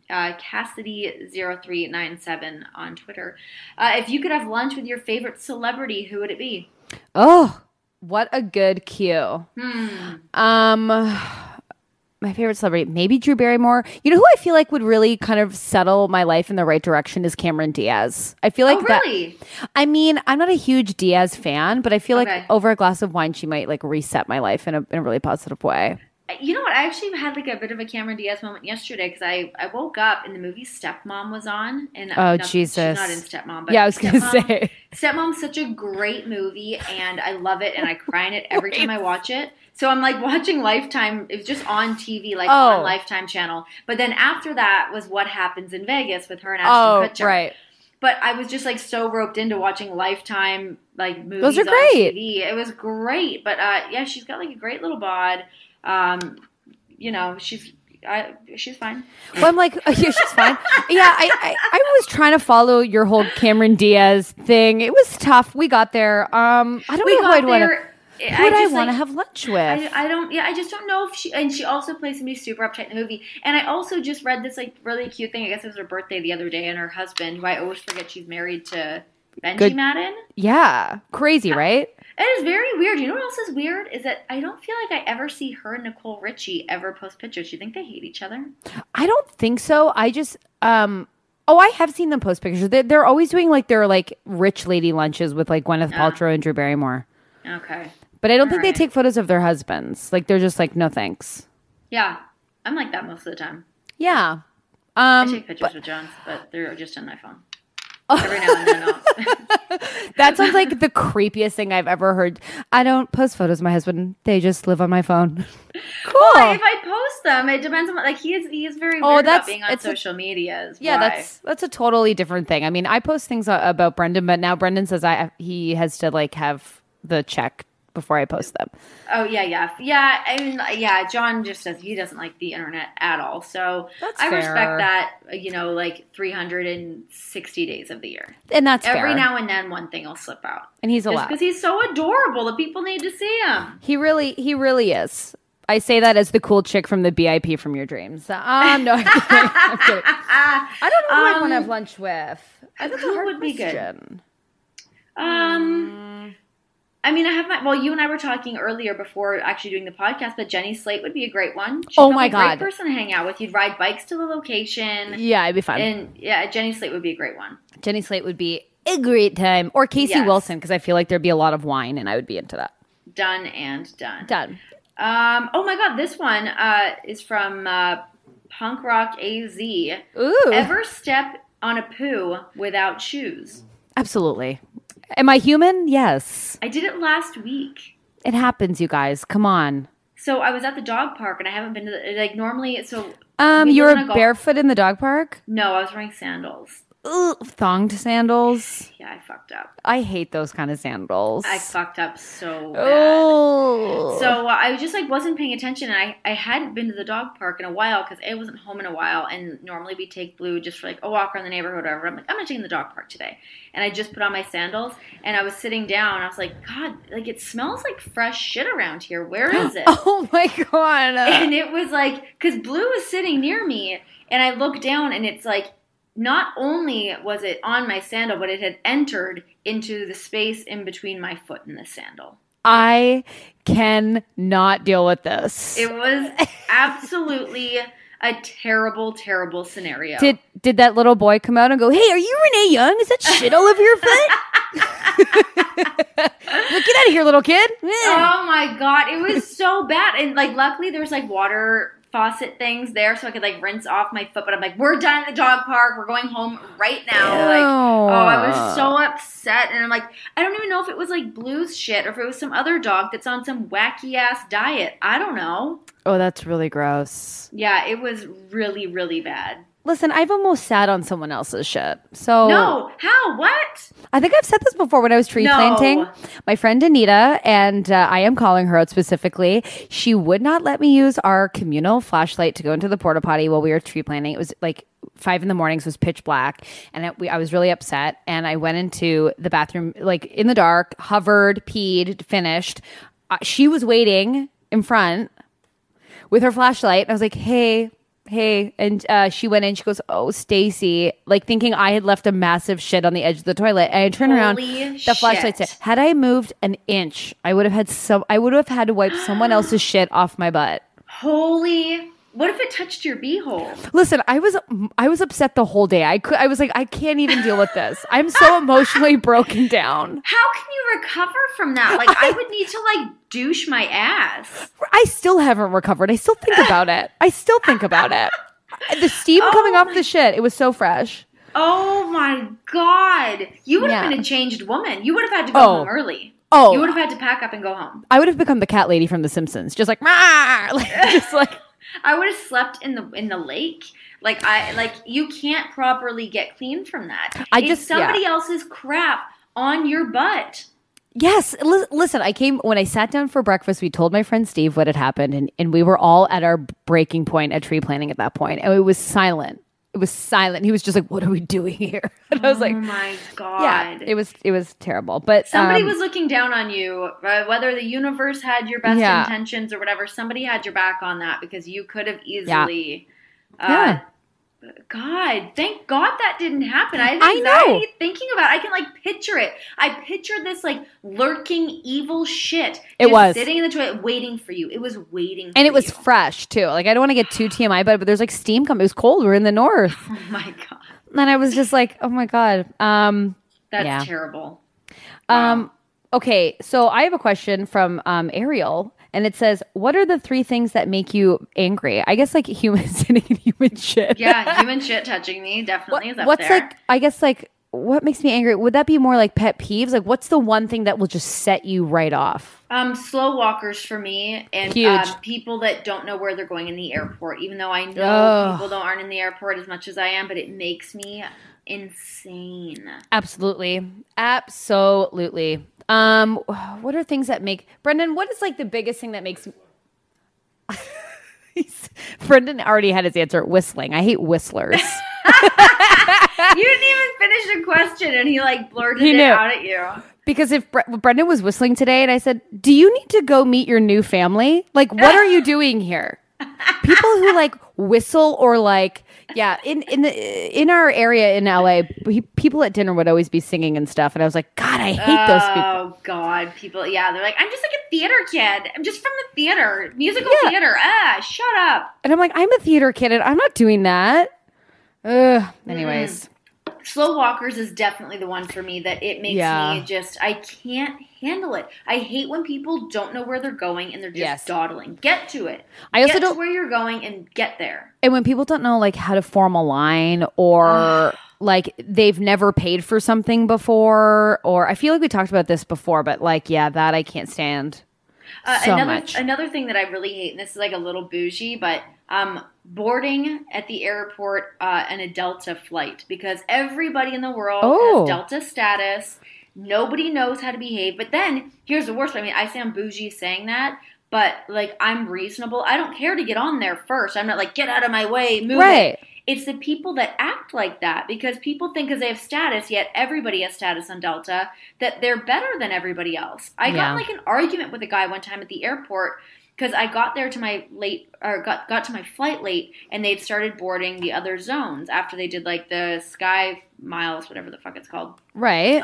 Cassidy0397 on Twitter. If you could have lunch with your favorite celebrity, who would it be? Oh, what a good cue. My favorite celebrity, maybe Drew Barrymore. You know who I feel would really kind of settle my life in the right direction is Cameron Diaz. I feel really? I mean, I'm not a huge Diaz fan, but I feel over a glass of wine, she might reset my life in a really positive way. You know what? I actually had like a bit of a Cameron Diaz moment yesterday because I woke up and the movie Stepmom was on. And Jesus. She's not in Stepmom. But yeah, I was going to say. Stepmom's such a great movie and I love it and I cry in it every time I watch it. So I'm like watching Lifetime. It was just on TV, like on Lifetime channel. But then after that was What Happens in Vegas with her and Ashton Kutcher. Right. But I was just like so roped into watching Lifetime like movies Those are on great. TV. It was great. But yeah, she's got like a great little bod. You know, she's fine. Well, I'm like, yeah, she's fine. Yeah, I was trying to follow your whole Cameron Diaz thing. It was tough. We got there. I don't know who I'd want to. Who would I want to have lunch with? I don't. Yeah, I just don't know if she. And she also plays somebody super uptight in the movie. And I also just read this like really cute thing. I guess it was her birthday the other day, and her husband, who I always forget she's married to Benji Madden. Yeah, crazy, right? It is very weird. You know what else is weird? Is that I don't feel like I ever see her and Nicole Richie ever post pictures. Do you think they hate each other? I don't think so. I just I have seen them post pictures. They're always doing like their like rich lady lunches with like Gwyneth Paltrow and Drew Barrymore. Okay. But I don't think they take photos of their husbands. Like they're just like, no thanks. Yeah. I'm like that most of the time. Yeah. I take pictures with John, but they're just on my phone. Every now and then I'll... That sounds like the creepiest thing I've ever heard. I don't post photos of my husband. They just live on my phone. Cool. Well, if I post them, it depends on like he is very weird about being on social media. That's a totally different thing. I mean, I post things about Brendan, but now Brendan says he has to like have the check before I post them. Oh yeah. I mean, yeah. John just says he doesn't like the internet at all. So that's I fair. respect that. You know, like 360 days of the year, and that's every fair. now and then one thing will slip out, and he's allowed because he's so adorable. The people need to see him. He really is. I say that as the cool chick from the BIP from your dreams. No, I'm kidding. I don't know who I'd want to have lunch with. Who would be good? I mean, you and I were talking earlier before actually doing the podcast, but Jenny Slate would be a great one. She's my God. a great person to hang out with. You'd ride bikes to the location. Yeah, it'd be fun. And yeah, Jenny Slate would be a great one. Jenny Slate would be a great time. Or Casey Wilson, because I feel like there'd be a lot of wine, and I would be into that. Done and done. Done. Oh my God, this one is from Punk Rock AZ. Ooh. Ever step on a poo without shoes? Absolutely. Am I human? Yes. I did it last week. It happens, you guys. Come on. So I was at the dog park, and I haven't been to like normally. So you were barefoot in the dog park? No, I was wearing sandals. Ugh, thonged sandals. Yeah, I fucked up. I hate those kind of sandals. I fucked up so bad. Oh. So I just like wasn't paying attention, and I hadn't been to the dog park in a while because I wasn't home in a while, and normally we take Blue just for like a walk around the neighborhood or whatever. I'm like, I'm not taking the dog park today, and I just put on my sandals, and I was sitting down, and I was like, God, like it smells like fresh shit around here. Where is it? Oh my God. And it was like, because Blue was sitting near me, and I looked down, and it's like, not only was it on my sandal, but it had entered into the space in between my foot and the sandal. I cannot deal with this. It was absolutely a terrible, terrible scenario. Did that little boy come out and go, "Hey, are you Renee Young? Is that shit all over your foot?" Look, get out of here, little kid. Oh my God. It was so bad. And like, luckily there's like water faucet things there so I could like rinse off my foot, but I'm like, we're done at the dog park, we're going home right now. Ew. Like, oh, I was so upset, and I'm like, I don't even know if it was like Blue's shit or if it was some other dog that's on some wacky ass diet. I don't know. Oh, that's really gross. Yeah, it was really, really bad. Listen, I've almost sat on someone else's shit. So no, how? What? I think I've said this before when I was tree planting. My friend Anita, and I am calling her out specifically, she would not let me use our communal flashlight to go into the porta potty while we were tree planting. It was like 5 a.m. So it was pitch black, and I was really upset. And I went into the bathroom like in the dark, hovered, peed, finished. She was waiting in front with her flashlight. And I was like, hey. And she went in, she goes, "Oh, Stacey," like thinking I had left a massive shit on the edge of the toilet. And I turned around, the flashlight said, had I moved an inch, I would have had to wipe someone else's shit off my butt. Holy, what if it touched your beehole? Listen, I was upset the whole day. I was like, I can't even deal with this. I'm so emotionally broken down. How can you even recover from that. Like, I would need to, like, douche my ass. I still haven't recovered. I still think about it. The steam coming off the shit. It was so fresh. Oh, my God. You would have been a changed woman. You would have had to go home early. Oh. You would have had to pack up and go home. I would have become the cat lady from The Simpsons. Just like, just like. I would have slept in the lake. Like you can't properly get clean from that. It's somebody else's crap on your butt. Yes. Listen, when I sat down for breakfast, we told my friend Steve what had happened, and we were all at our breaking point at tree planting at that point, and it was silent. It was silent. He was just like, "What are we doing here?" And I was like, "Oh my God!" Yeah, it was terrible. But somebody was looking down on you. Whether the universe had your best intentions or whatever, somebody had your back on that because you could have easily. God, thank God that didn't happen. I have anxiety thinking about it. I can like picture it. I pictured this like lurking evil shit. It was sitting in the toilet waiting for you. It was waiting, and it was fresh too. Like I don't want to get too TMI, but there's like steam coming. It was cold. We're in the north. Oh my God. And I was just like, oh my God. That's terrible. Wow. Okay, so I have a question from Ariel. And it says, what are the 3 things that make you angry? I guess like sitting in human shit. Yeah, human shit touching me definitely is up what's there. Like, I guess like, what makes me angry? Would that be more like pet peeves? Like what's the one thing that will just set you right off? Slow walkers for me and people that don't know where they're going in the airport. Even though I know people aren't in the airport as much as I am, but it makes me insane. Absolutely. What are things that make Brendan? What is like the biggest thing that makes? Brendan already had his answer. Whistling. I hate whistlers. You didn't even finish a question, and he like blurted it out at you. Because if Brendan was whistling today, and I said, "Do you need to go meet your new family? Like, what are you doing here?" People who like whistle or like. Yeah, in our area in LA, people at dinner would always be singing and stuff, and I was like, God, I hate those people. Oh God, people, they're like, I'm just like a theater kid. I'm just from the theater, musical theater. Shut up. And I'm like, I'm a theater kid, and I'm not doing that. Anyways. Slow walkers is definitely the one for me that it makes me just, I can't handle it. I hate when people don't know where they're going and they're just dawdling. Get to it. I also get to where you're going and get there. And when people don't know like how to form a line or like they've never paid for something before, or I feel like we talked about this before, but like, that I can't stand much. Another thing that I really hate, and this is like a little bougie, but boarding at the airport in a Delta flight, because everybody in the world has Delta status. Nobody knows how to behave. But then here's the worst. I mean, I sound bougie saying that, but like I'm reasonable. I don't care to get on there first. I'm not like, get out of my way, move it. It's the people that act like that because people think because they have status, yet everybody has status on Delta, that they're better than everybody else. I got in like an argument with a guy one time at the airport because I got there to my got to my flight late, and they'd started boarding the other zones after they did like the Sky Miles, whatever the fuck it's called. Right.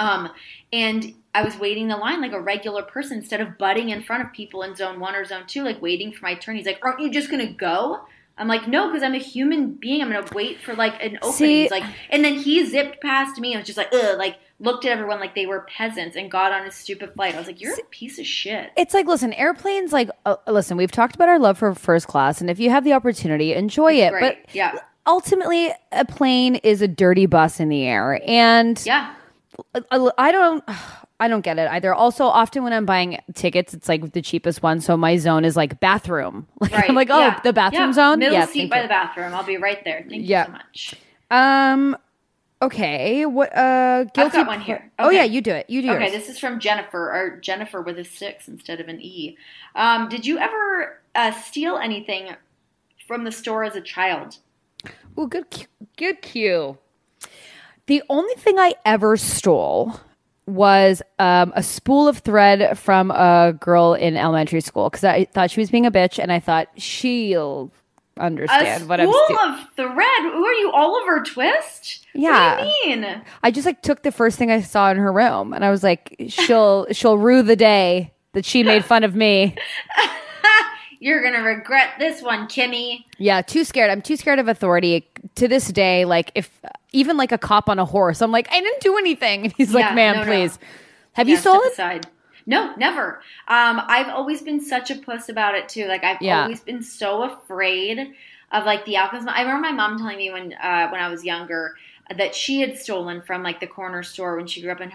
And I was waiting the line like a regular person instead of butting in front of people in zone 1 or zone 2, like waiting for my turn. He's like, aren't you just going to go? I'm like, no, because I'm a human being. I'm going to wait for like an opening. He's like, and then he zipped past me and was just like, ugh, like looked at everyone like they were peasants and got on his stupid flight. I was like, you're a piece of shit. It's like, listen, airplanes, like, listen, we've talked about our love for first class, and if you have the opportunity, enjoy it. Great. But ultimately, a plane is a dirty bus in the air. And I don't get it either. Also, often when I'm buying tickets, it's like the cheapest one. So my zone is like bathroom. Like, I'm like, the bathroom zone? Middle seat by the bathroom. I'll be right there. Thank you so much. Okay. What? Guilty. I've got one here. Okay. Oh yeah, you do it. You do yours. Okay, this is from Jennifer, or Jennifer with a 6 instead of an E. Did you ever steal anything from the store as a child? Well, good cue. The only thing I ever stole was a spool of thread from a girl in elementary school because I thought she was being a bitch, and I thought she'll understand what I'm doing. A spool of thread? Who are you, Oliver Twist? Yeah. What do you mean? I just like took the first thing I saw in her room, and I was like, she'll rue the day that she made fun of me. You're gonna regret this one, Kimmy. Yeah, too scared. I'm too scared of authority to this day. Like if even like a cop on a horse, I'm like, I didn't do anything. And he's like, ma'am, please. Have you stolen? Step aside. No, never. I've always been such a puss about it too. Like I've always been so afraid of like the alcohol. I remember my mom telling me when I was younger that she had stolen from like the corner store when she grew up, and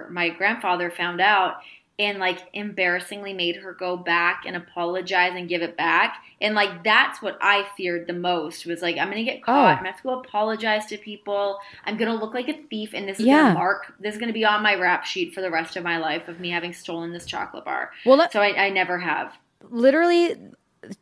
my grandfather found out and like embarrassingly made her go back and apologize and give it back. And like that's what I feared the most, was like, I'm gonna get caught. I'm gonna have to go apologize to people. I'm gonna look like a thief, and this is gonna be on my rap sheet for the rest of my life of me having stolen this chocolate bar. Well, so I never have. Literally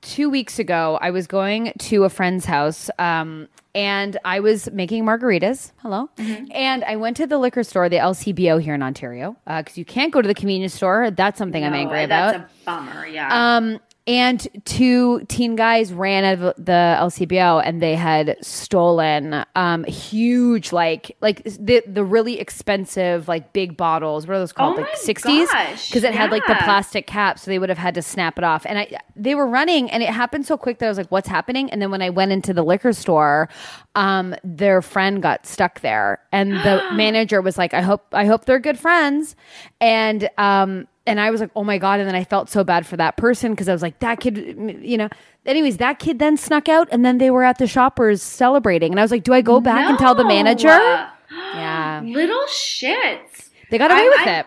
2 weeks ago, I was going to a friend's house, and I was making margaritas. Hello. Mm-hmm. And I went to the liquor store, the LCBO here in Ontario, because you can't go to the convenience store. That's something I'm angry about. That's a bummer, yeah. And 2 teen guys ran out of the LCBO, and they had stolen huge, like the really expensive, like big bottles. What are those called? Like 60s? Because it had like the plastic cap, so they would have had to snap it off. And they were running, and it happened so quick that I was like, what's happening? And then when I went into the liquor store, their friend got stuck there. And the manager was like, I hope they're good friends. And I was like, oh my God. And then I felt so bad for that person, because I was like, that kid, anyways, that kid then snuck out, and then they were at the Shoppers celebrating. And I was like, do I go back and tell the manager? Yeah. Little shits. They got away with it.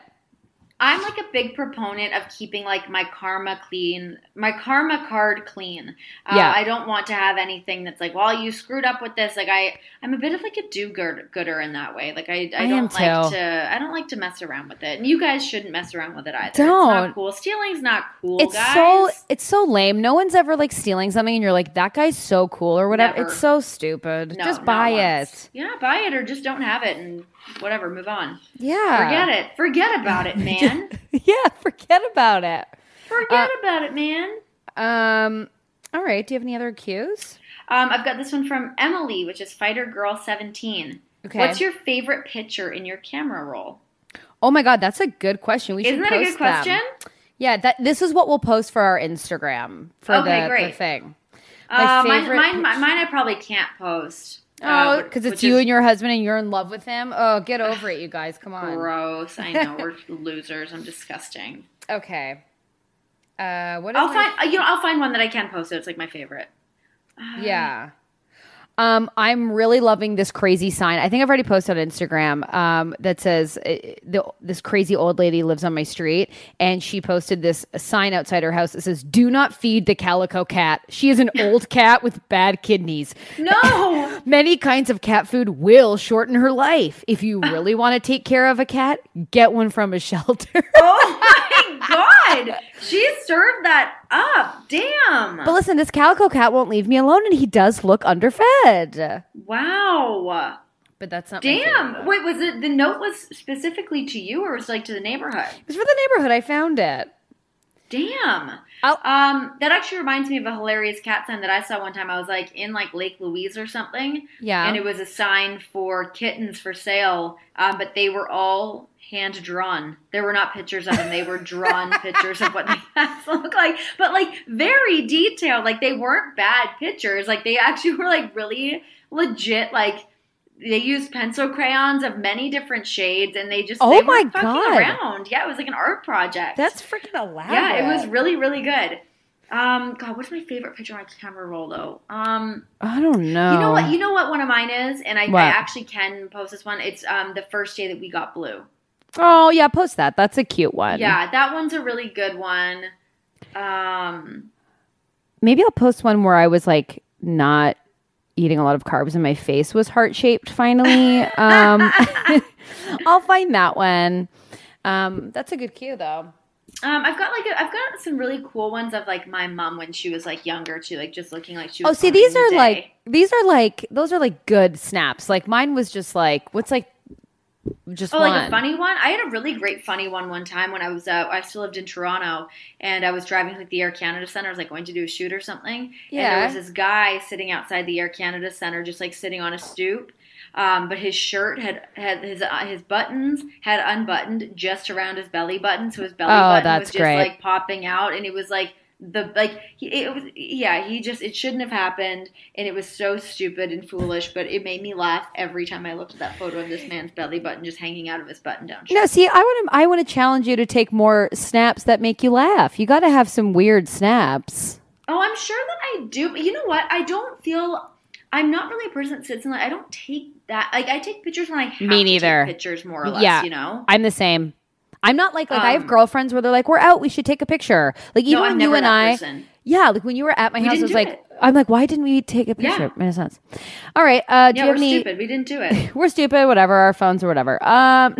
I'm like a big proponent of keeping like my karma card clean. I don't want to have anything that's like, well, you screwed up with this. Like I'm a bit of like a do-gooder in that way. Like I don't like to mess around with it. And you guys shouldn't mess around with it either. Don't. It's not cool. Stealing's not cool, guys. It's so lame. No one's ever like stealing something and you're like, that guy's so cool or whatever. Never. It's so stupid. No, just buy it. Yeah, buy it or just don't have it and whatever, move on. Yeah. Forget about it, man. Yeah, forget about it. Forget about it, man. All right. Do you have any other cues? I've got this one from Emily, which is Fighter Girl 17. Okay. What's your favorite picture in your camera roll? Oh my God, that's a good question. Isn't that a good question? Yeah, this is what we'll post for our Instagram for the thing. My favorite mine I probably can't post. Oh, because it's you and your husband and you're in love with him? Oh, get over it, you guys. Come on. Gross. I know. We're losers. I'm disgusting. Okay. I'll find one that I can post. It's like my favorite. Yeah. I'm really loving this crazy sign. I think I've already posted on Instagram that says this crazy old lady lives on my street, and she posted this sign outside her house that says, "Do not feed the calico cat. She is an old cat with bad kidneys. No! Many kinds of cat food will shorten her life. If you really want to take care of a cat, get one from a shelter." Oh my God! She served that up. Damn. But listen, this calico cat won't leave me alone, and he does look underfed. Wow. But that's not Damn. Wait, was it the note was specifically to you or was it like to the neighborhood? It was for the neighborhood. I found it. Damn. That actually reminds me of a hilarious cat sign that I saw one time. I was like in like Lake Louise or something. Yeah. And it was a sign for kittens for sale, but they were all hand drawn. There were not pictures of them. They were drawn pictures of what the cats look like, but like very detailed. Like they weren't bad pictures. Like they actually were like really legit. Like they used pencil crayons of many different shades, and they just they weren't fucking around. Yeah, it was like an art project. That's freaking elaborate. Yeah, it was really, really good. God, what's my favorite picture on my camera roll though? I don't know. You know what one of mine is, and I actually can post this one. It's the first day that we got blue. Oh yeah, post that. That's a cute one. Yeah, that one's a really good one. Maybe I'll post one where I was like not eating a lot of carbs and my face was heart-shaped finally. I'll find that one. That's a good cue though. I've got some really cool ones of like my mom when she was like younger too, like just looking like she was. Oh, see, those are like good snaps. Like mine was just like, what's like just one. Like a funny one? I had a really great funny one time when I was I still lived in Toronto, and I was driving to like the Air Canada Centre. I was like going to do a shoot or something. Yeah. And there was this guy sitting outside the Air Canada Centre, just like sitting on a stoop. But his shirt had his buttons had unbuttoned just around his belly button, so his belly button was just like popping out, and it was like it shouldn't have happened, and it was so stupid and foolish, but it made me laugh every time I looked at that photo of this man's belly button just hanging out of his button down shirt. No, see, I want to challenge you to take more snaps that make you laugh. You got to have some weird snaps. Oh, I'm sure that I do, but you know what? I'm not really a person that sits and I don't take that. Like, I take pictures when I have to take pictures, more or less, you know? I'm the same. I'm not like I have girlfriends where they're like, we're out, we should take a picture. Like, even when you and I, like when you were at my house, I was like, I'm like, why didn't we take a picture? It makes sense. All right. Do you have any? Stupid. We didn't do it. We're stupid. Whatever. Our phones or whatever. Well,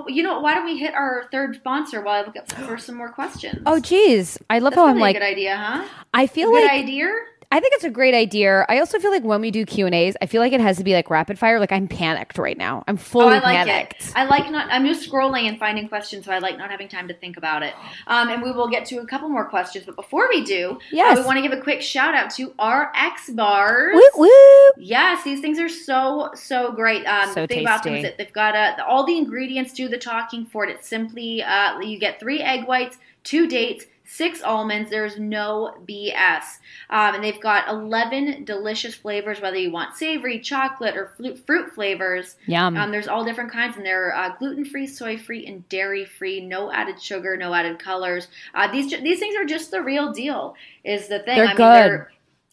you know, why don't we hit our third sponsor while I look up for some more questions? Oh, geez. I love how I'm like, a good idea, huh? I feel good like idea. I think it's a great idea. I also feel like when we do Q&As, I feel like it has to be like rapid fire. Like, I'm panicked right now. I'm fully panicked. I'm just scrolling and finding questions, so I like not having time to think about it. And we will get to a couple more questions. But before we do, we want to give a quick shout out to RX bars. Whoop, whoop. Yes, these things are so great. The thing about them is that they've got all the ingredients do the talking for it. It's simply, you get 3 egg whites, 2 dates, 6 almonds. There's no BS. And they've got 11 delicious flavors, whether you want savory, chocolate, or fruit flavors. Yum. There's all different kinds, and they're gluten-free, soy-free, and dairy-free. No added sugar, no added colors. These things are just the real deal, is the thing. They're good.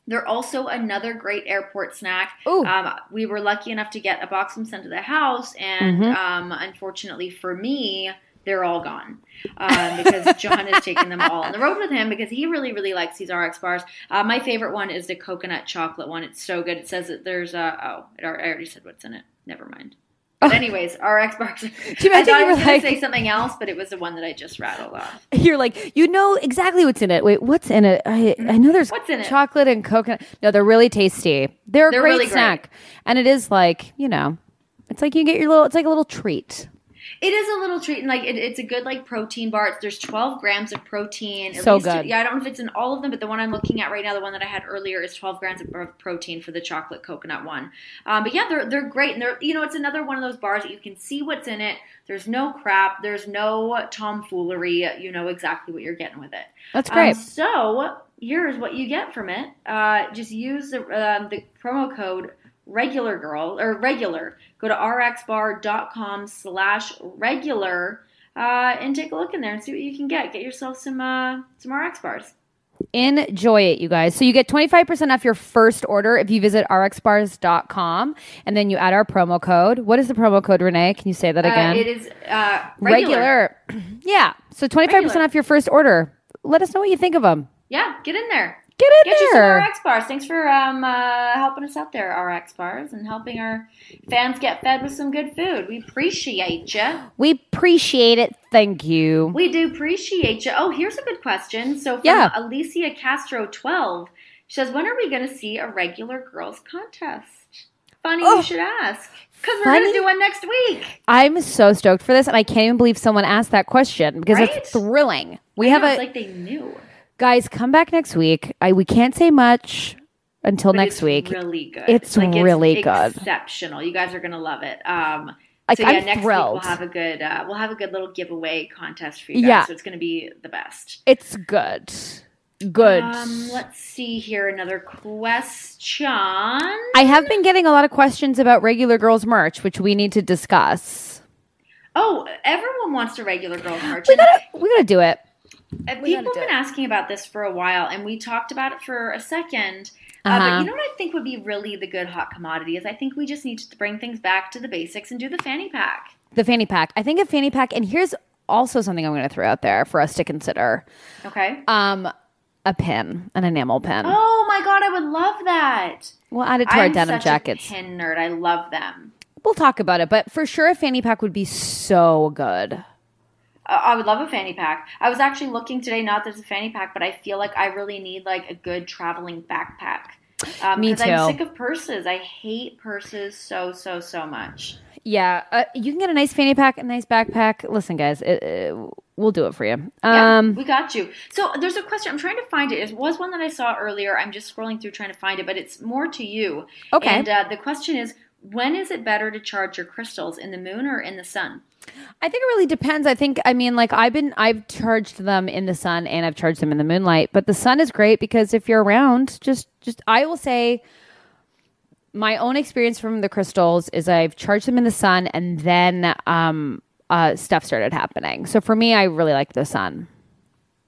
They're also another great airport snack. We were lucky enough to get a box of them sent to the house, and unfortunately for me, they're all gone because John has taken them all on the road with him because he really, really likes these RX bars. My favorite one is the coconut chocolate one. It's so good. It says that there's I already said what's in it. Never mind. But anyways, RX bars. I thought I was going to say something else, but it was the one that I just rattled off. You're like, you know exactly what's in it. Wait, what's in it? I know there's chocolate and coconut. No, they're really tasty. They're a great really snack. Great. And it is like, you know, it's like you get it's like a little treat. It is a little treat, and like it's a good like protein bar. There's 12 grams of protein. So good. I don't know if it's in all of them, but the one I'm looking at right now, the one that I had earlier, is 12 grams of protein for the chocolate coconut one. But yeah, they're great, and it's another one of those bars that you can see what's in it. There's no crap. There's no tomfoolery. You know exactly what you're getting with it. That's great. So here's what you get from it. Just use the promo code regular. Go to rxbar.com/regular and take a look in there and see what you can get. Get yourself some RX bars. Enjoy it, you guys. So you get 25% off your first order if you visit rxbars.com and then you add our promo code. What is the promo code, Renee? Can you say that again? It is regular. Yeah. So 25% off your first order. Let us know what you think of them. Yeah, get in there. Get you some RX bars. Thanks for helping us out there, RX bars, and helping our fans get fed with some good food. We appreciate you. We appreciate it. Thank you. We do appreciate you. Oh, here's a good question. So from Alicia Castro 12, she says, when are we going to see a regular girls contest? Funny you should ask. Because we're going to do one next week. I'm so stoked for this, and I can't even believe someone asked that question because it's thrilling. It's like they knew. Guys, come back next week. We can't say much until next week. It's really good. It's really good. Exceptional. You guys are gonna love it. I'm next thrilled. week we'll have a good little giveaway contest for you guys. So it's gonna be the best. It's good. Good. Let's see here. Another question. I have been getting a lot of questions about Regular Girls merch, which we need to discuss. Oh, everyone wants a Regular Girls merch. We gotta do it. People have been asking about this for a while, and we talked about it for a second. But you know what I think would be really the good hot commodity is I think we just need to bring things back to the basics and do the fanny pack. The fanny pack. I think a fanny pack, and here's also something I'm going to throw out there for us to consider. Okay. A pin, an enamel pin. Oh my God, I would love that. We'll add it to our denim jackets. I'm such a pin nerd. I love them. We'll talk about it, but for sure a fanny pack would be so good. I would love a fanny pack. I was actually looking today, not that it's a fanny pack, but I feel like I really need like a good traveling backpack. Me too. Because I'm sick of purses. I hate purses so much. Yeah. You can get a nice fanny pack, a nice backpack. Listen, guys, we'll do it for you. We got you. So there's a question. I'm trying to find it. It was one that I saw earlier. I'm just scrolling through trying to find it, but it's more to you. Okay. And the question is, when is it better to charge your crystals, in the moon or in the sun? I think it really depends. I've charged them in the sun and I've charged them in the moonlight, but the sun is great because if you're around, I will say my own experience from the crystals is I've charged them in the sun and then stuff started happening. So for me, I really like the sun.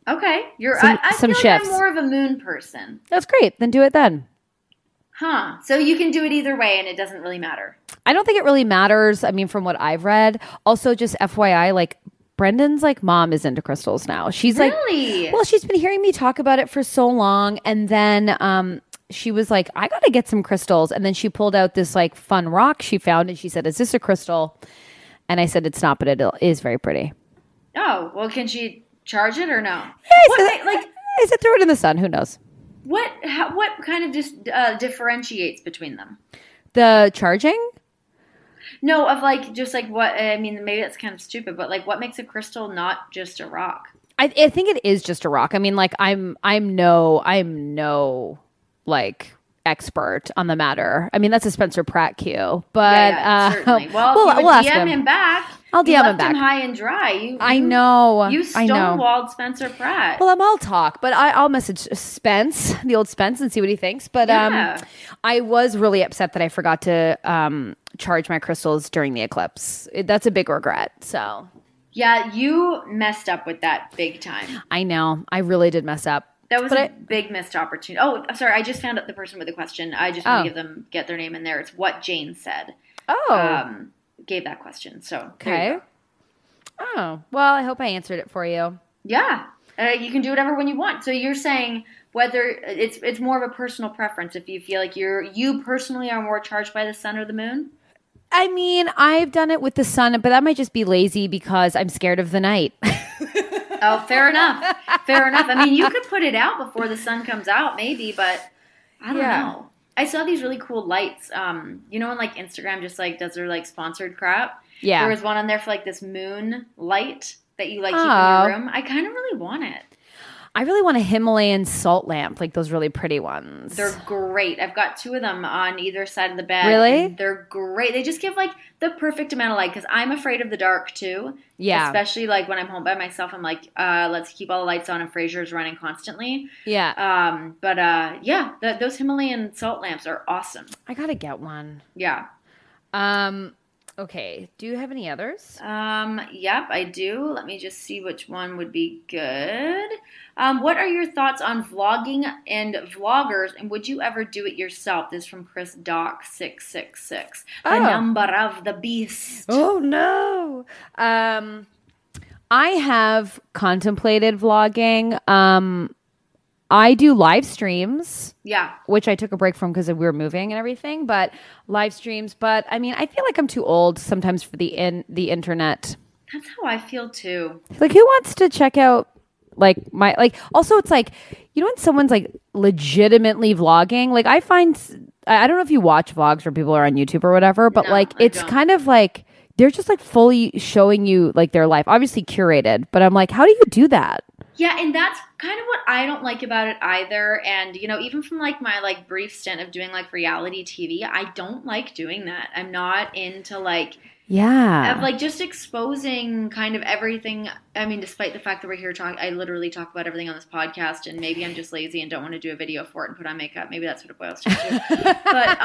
Okay. I feel like I'm more of a moon person. That's great. Then do it then. Huh. So you can do it either way and it doesn't really matter. I don't think it really matters. I mean, from what I've read. Also, just FYI, like Brendan's like mom is into crystals now. She's really? Well, she's been hearing me talk about it for so long. And then she was like, I got to get some crystals. And then she pulled out this like fun rock she found. And she said, is this a crystal? And I said, it's not, but it is very pretty. Oh, well, can she charge it or no? Yeah, I said, throw it in the sun. Who knows? What kind of just differentiates between them? The charging? No, of like just like what I mean. Maybe that's kind of stupid, but like, what makes a crystal not just a rock? I think it is just a rock. I mean, like I'm no like expert on the matter. I mean, that's a Spencer Pratt cue, but certainly. Well, if you would DM him back. I'll DM him back. Him high and dry. I know. You stonewalled Spencer Pratt. Well, I'm all talk, but I'll message Spence, the old Spence, and see what he thinks. But I was really upset that I forgot to charge my crystals during the eclipse. That's a big regret. So yeah, you messed up with that big time. I know. I really did mess up. That was a big missed opportunity. Oh, sorry. I just found out the person with the question. I just want to get their name in there. It's what Jane said. Oh. Gave that question. So okay. Oh, well, I hope I answered it for you. Yeah. You can do whatever when you want. So you're saying whether it's more of a personal preference if you feel like you personally are more charged by the sun or the moon? I mean, I've done it with the sun, but that might just be lazy because I'm scared of the night. Oh, fair enough. Fair enough. I mean, you could put it out before the sun comes out maybe, but I don't know. I saw these really cool lights. You know when like Instagram just like does their like sponsored crap? Yeah. There was one on there for like this moon light that you like keep in your room. I kind of really want it. I really want a Himalayan salt lamp, like those really pretty ones. They're great. I've got two of them on either side of the bed. Really? They're great. They just give like the perfect amount of light because I'm afraid of the dark too. Yeah. Especially like when I'm home by myself, I'm like, let's keep all the lights on and Frasier's running constantly. Yeah. Those Himalayan salt lamps are awesome. I gotta get one. Yeah. Okay. Do you have any others? Yep, I do. Let me just see which one would be good. What are your thoughts on vlogging and vloggers, and would you ever do it yourself? This is from Chris Doc 666. The number of the beast. Oh no. I have contemplated vlogging. I do live streams. Yeah. Which I took a break from because we were moving and everything, but live streams. But I mean, I feel like I'm too old sometimes for the internet. That's how I feel too. Like, who wants to check out also it's like, you know, when someone's like legitimately vlogging, like I don't know if you watch vlogs where people are on YouTube or whatever, but it's kind of like, they're just like fully showing you like their life, obviously curated, but I'm like, how do you do that? Yeah, and that's kind of what I don't like about it either. And, you know, even from like my like brief stint of doing like reality TV, I don't like doing that. I'm not into like, of like just exposing kind of everything. I mean, despite the fact that we're here talking, I literally talk about everything on this podcast, and maybe I'm just lazy and don't want to do a video for it and put on makeup. Maybe that's what it boils down to. But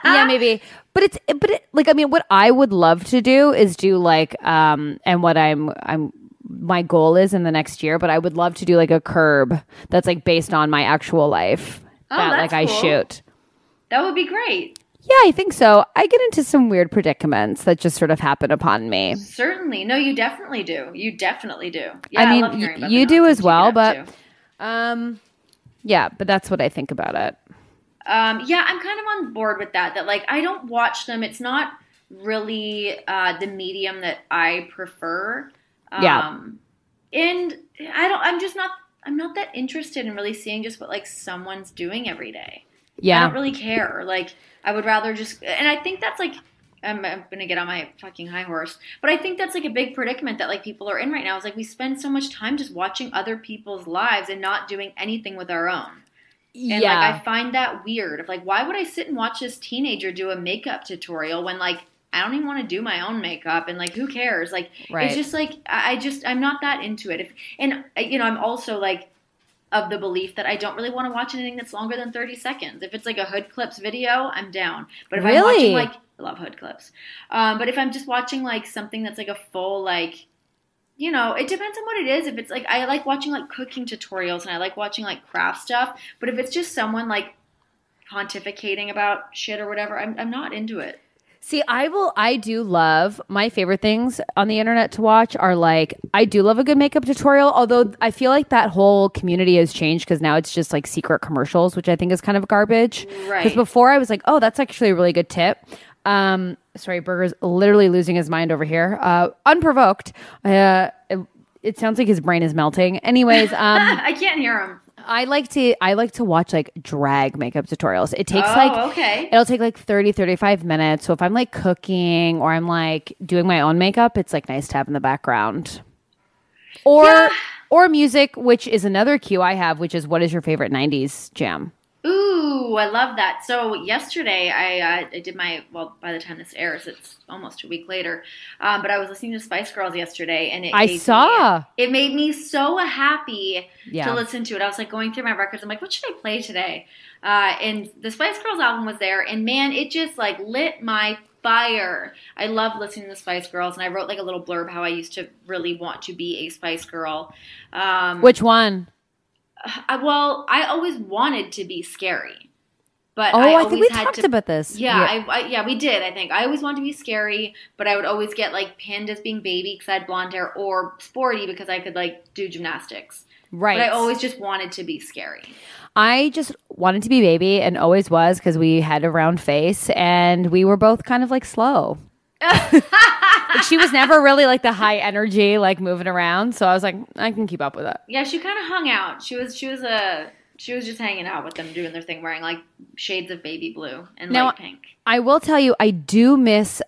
yeah, maybe. But I mean, what I would love to do is do like and what my goal is in the next year, but I would love to do like a curb that's like based on my actual life that like I shoot. That would be great. Yeah, I think so. I get into some weird predicaments that just sort of happen upon me. Certainly. No, you definitely do. You definitely do. Yeah, I mean, you do as well, but yeah, but that's what I think about it. Yeah, I'm kind of on board with that. That like I don't watch them. It's not really the medium that I prefer. And I'm not that interested in really seeing just what like someone's doing every day. Yeah. I don't really care. Like I would rather just, and I think that's like, I'm going to get on my fucking high horse, but I think that's like a big predicament that like people are in right now. Is like we spend so much time just watching other people's lives and not doing anything with our own. And like I find that weird. Of like, why would I sit and watch this teenager do a makeup tutorial when like I don't even want to do my own makeup, and like who cares? Like it's just like I'm not that into it. I'm also like of the belief that I don't really want to watch anything that's longer than 30 seconds. If it's like a Hood Clips video, I'm down. But if I'm watching like I love Hood Clips. But if I'm just watching like something that's like a full like, it depends on what it is. If it's like, I like watching like cooking tutorials and I like watching like craft stuff. But if it's just someone like pontificating about shit or whatever, I'm not into it. See, I do love, my favorite things on the internet to watch are like, I do love a good makeup tutorial, although I feel like that whole community has changed because now it's just like secret commercials, which I think is kind of garbage. Right. Because before I was like, oh, that's actually a really good tip. Sorry, Burger's literally losing his mind over here. Unprovoked. It sounds like his brain is melting. Anyways, I can't hear him. I like to watch like drag makeup tutorials. It takes it'll take like 35 minutes. So if I'm like cooking or I'm like doing my own makeup, it's like nice to have in the background. Or music, which is another cue I have, which is what is your favorite 90s jam? Ooh, I love that. So yesterday I did by the time this airs, it's almost a week later. But I was listening to Spice Girls yesterday, and it made me so happy to listen to it. I was like going through my records. I'm like, what should I play today? And the Spice Girls album was there, and man, it just like lit my fire. I love listening to the Spice Girls, and I wrote like a little blurb how I used to really want to be a Spice Girl. Which one? I always wanted to be Scary, but I think we talked about this. Yeah, we did. I think I always wanted to be Scary, but I would always get like pinned as being Baby because I had blonde hair, or Sporty because I could like do gymnastics. Right. But I always just wanted to be Scary. I just wanted to be Baby and always was because we had a round face and we were both kind of like slow. Like she was never really like the high energy, like moving around. So I was like, I can keep up with it. Yeah, she kind of hung out. She was just hanging out with them, doing their thing, wearing like shades of baby blue and light pink. I will tell you, I do miss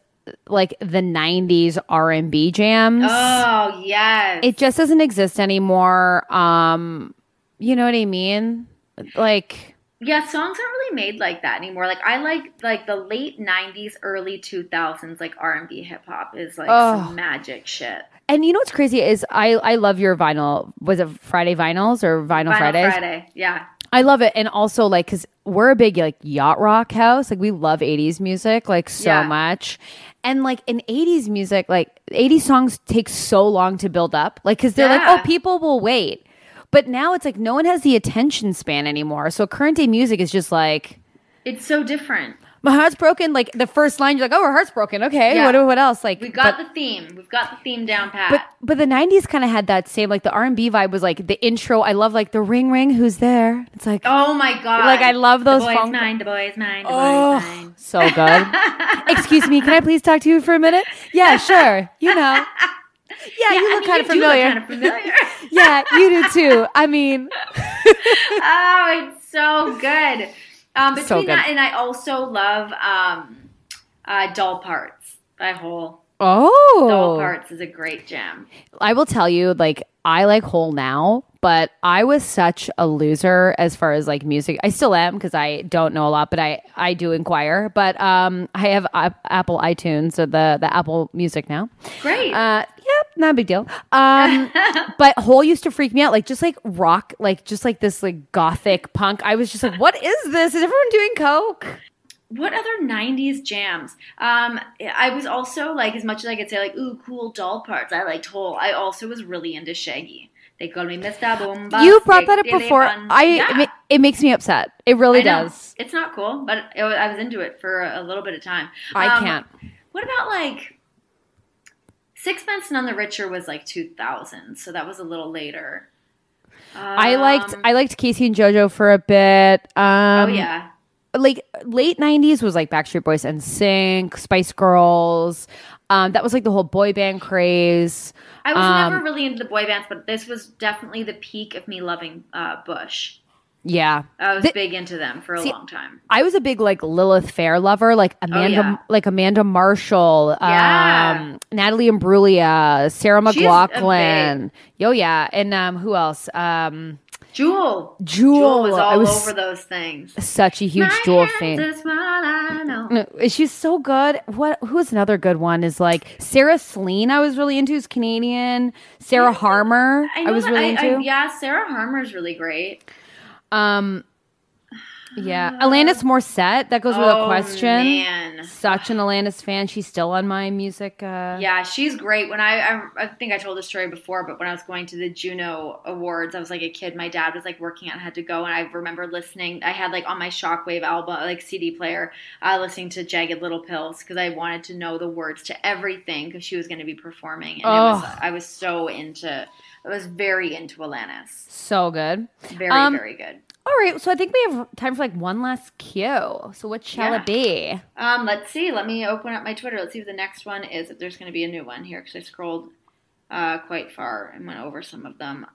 like the 90s R&B jams. Oh, yes. It just doesn't exist anymore. You know what I mean? Like... Yeah, songs aren't really made like that anymore. Like I like the late 90s, early 2000s, like R&B hip hop is like some magic shit. And you know what's crazy is I love your vinyl. Was it Friday Vinyls or Vinyl Fridays? Friday, yeah. I love it. And also like, cause we're a big like yacht rock house. Like we love 80s music like so much. And like in 80s music, like 80s songs take so long to build up. Like, cause they're like, oh, people will wait. But now it's like no one has the attention span anymore. So current day music is just like... It's so different. My heart's broken. Like the first line, you're like, oh, her heart's broken. Okay, what else? Like We've got the theme. We've got the theme down pat. But the 90s kind of had that same, like the R&B vibe was like the intro. I love like the ring, ring, who's there? It's like... Oh my God. Like I love those songs. The boy's mine, the boy's mine. So good. Excuse me, can I please talk to you for a minute? Yeah, sure. You know. Yeah, you look kind of familiar. Yeah, you do too. I mean, oh, it's so good. Between that and I also love Doll Parts by Hole. Oh, Doll Parts is a great jam. I will tell you, like, I like Hole now, but I was such a loser as far as like music. I still am because I don't know a lot, but I do inquire. But I have Apple iTunes, so the Apple Music now. Great. Yep, not a big deal. But Hole used to freak me out, like just like rock, like just like this like gothic punk. I was just like, what is this? Is everyone doing coke? What other 90s jams? I was also like, as much as I could say like, ooh, cool Doll Parts, I liked Hole. I also was really into Shaggy. They call me Mr. Boomba. You brought that up before. It makes me upset. It really does. It's not cool, but I was into it for a little bit of time. I can't. What about like Sixpence None the Richer was like 2000, so that was a little later. I liked Casey and JoJo for a bit. Oh yeah. Like late 90s was like Backstreet Boys and NSYNC, Spice Girls. That was like the whole boy band craze. I was never really into the boy bands, but this was definitely the peak of me loving Bush. Yeah. I was big into them for a long time. I was a big like Lilith Fair lover, like Amanda Marshall, Natalie Imbruglia, Sarah McLachlan. She's Yo, yeah. And who else? Jewel. Jewel was all over those things. Such a huge Jewel fan. That's what I know. She's so good. Who's another good one is like Sarah Slean I was really into, is Canadian. Sarah Harmer I was really into. Yeah, Sarah Harmer's really great. Yeah, Alanis Morissette, that goes without question. Man. Such an Alanis fan. She's still on my music. Yeah, she's great. When I think I told this story before, but when I was going to the Juno Awards, I was like a kid. My dad was like working out and had to go, and I remember listening. I had like on my Shockwave album, like CD player, listening to Jagged Little Pills because I wanted to know the words to everything because she was going to be performing, and I was very into Alanis. So good, very good. All right, so I think we have time for like one last cue. So what shall it be? Let's see. Let me open up my Twitter. Let's see if the next one is, if there's going to be a new one here, because I scrolled quite far and went over some of them.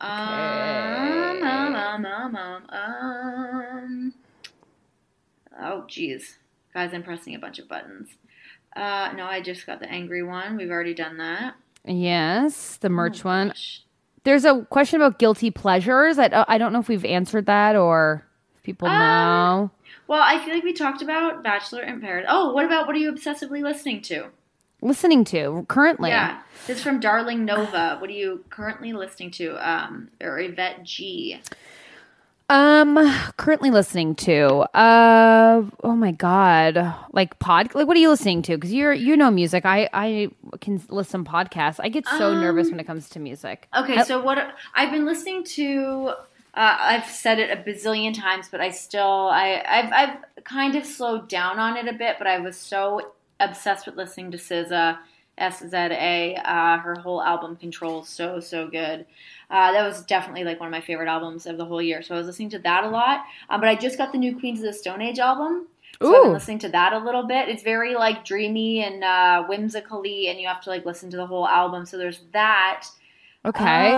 Oh, geez. Guys, I'm pressing a bunch of buttons. No, I just got the angry one. We've already done that. Yes, the merch one. Gosh. There's a question about guilty pleasures. I don't know if we've answered that or if people know. Well, I feel like we talked about Bachelor in Paradise. Oh, what are you obsessively listening to? Listening to currently? Yeah, this is from Darling Nova. What are you currently listening to? Or Yvette G. Currently listening to, oh my God, like what are you listening to? Cause you know music. I can listen to podcasts. I get so nervous when it comes to music. Okay. So what I've been listening to, I've said it a bazillion times, but I've kind of slowed down on it a bit, but I was so obsessed with listening to SZA, SZA, her whole album Control, so good. That was definitely like one of my favorite albums of the whole year. So I was listening to that a lot. But I just got the new Queens of the Stone Age album. So I've been listening to that a little bit. It's very like dreamy and whimsically, and you have to like listen to the whole album. So there's that. Okay.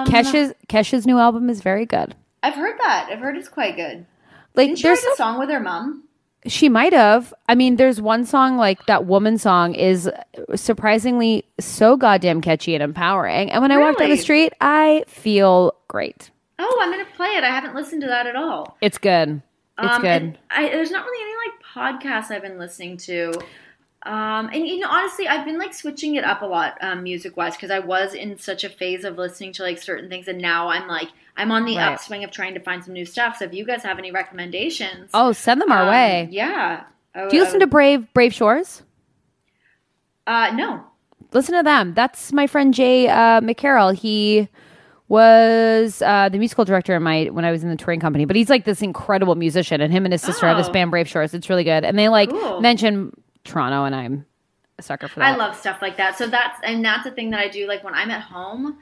Kesha's new album is very good. I've heard that. I've heard it's quite good. Like, didn't she write a song with her mom? She might have. I mean, there's one song, like that woman song is surprisingly so goddamn catchy and empowering. And when I walk down the street, I feel great. Oh, I'm going to play it. I haven't listened to that at all. It's good. It's good. There's not really any like podcasts I've been listening to. And honestly, I've been like switching it up a lot, music wise, because I was in such a phase of listening to like certain things, and now I'm on the upswing of trying to find some new stuff. So if you guys have any recommendations, send them our way. Yeah. Do you listen to Brave Shores? No. Listen to them. That's my friend Jay McCarroll. He was the musical director when I was in the touring company, but he's like this incredible musician, and him and his sister have this band Brave Shores. It's really good, and they mention Toronto, and I'm a sucker for that. I love stuff like that. So that's a thing that I do. Like when I'm at home,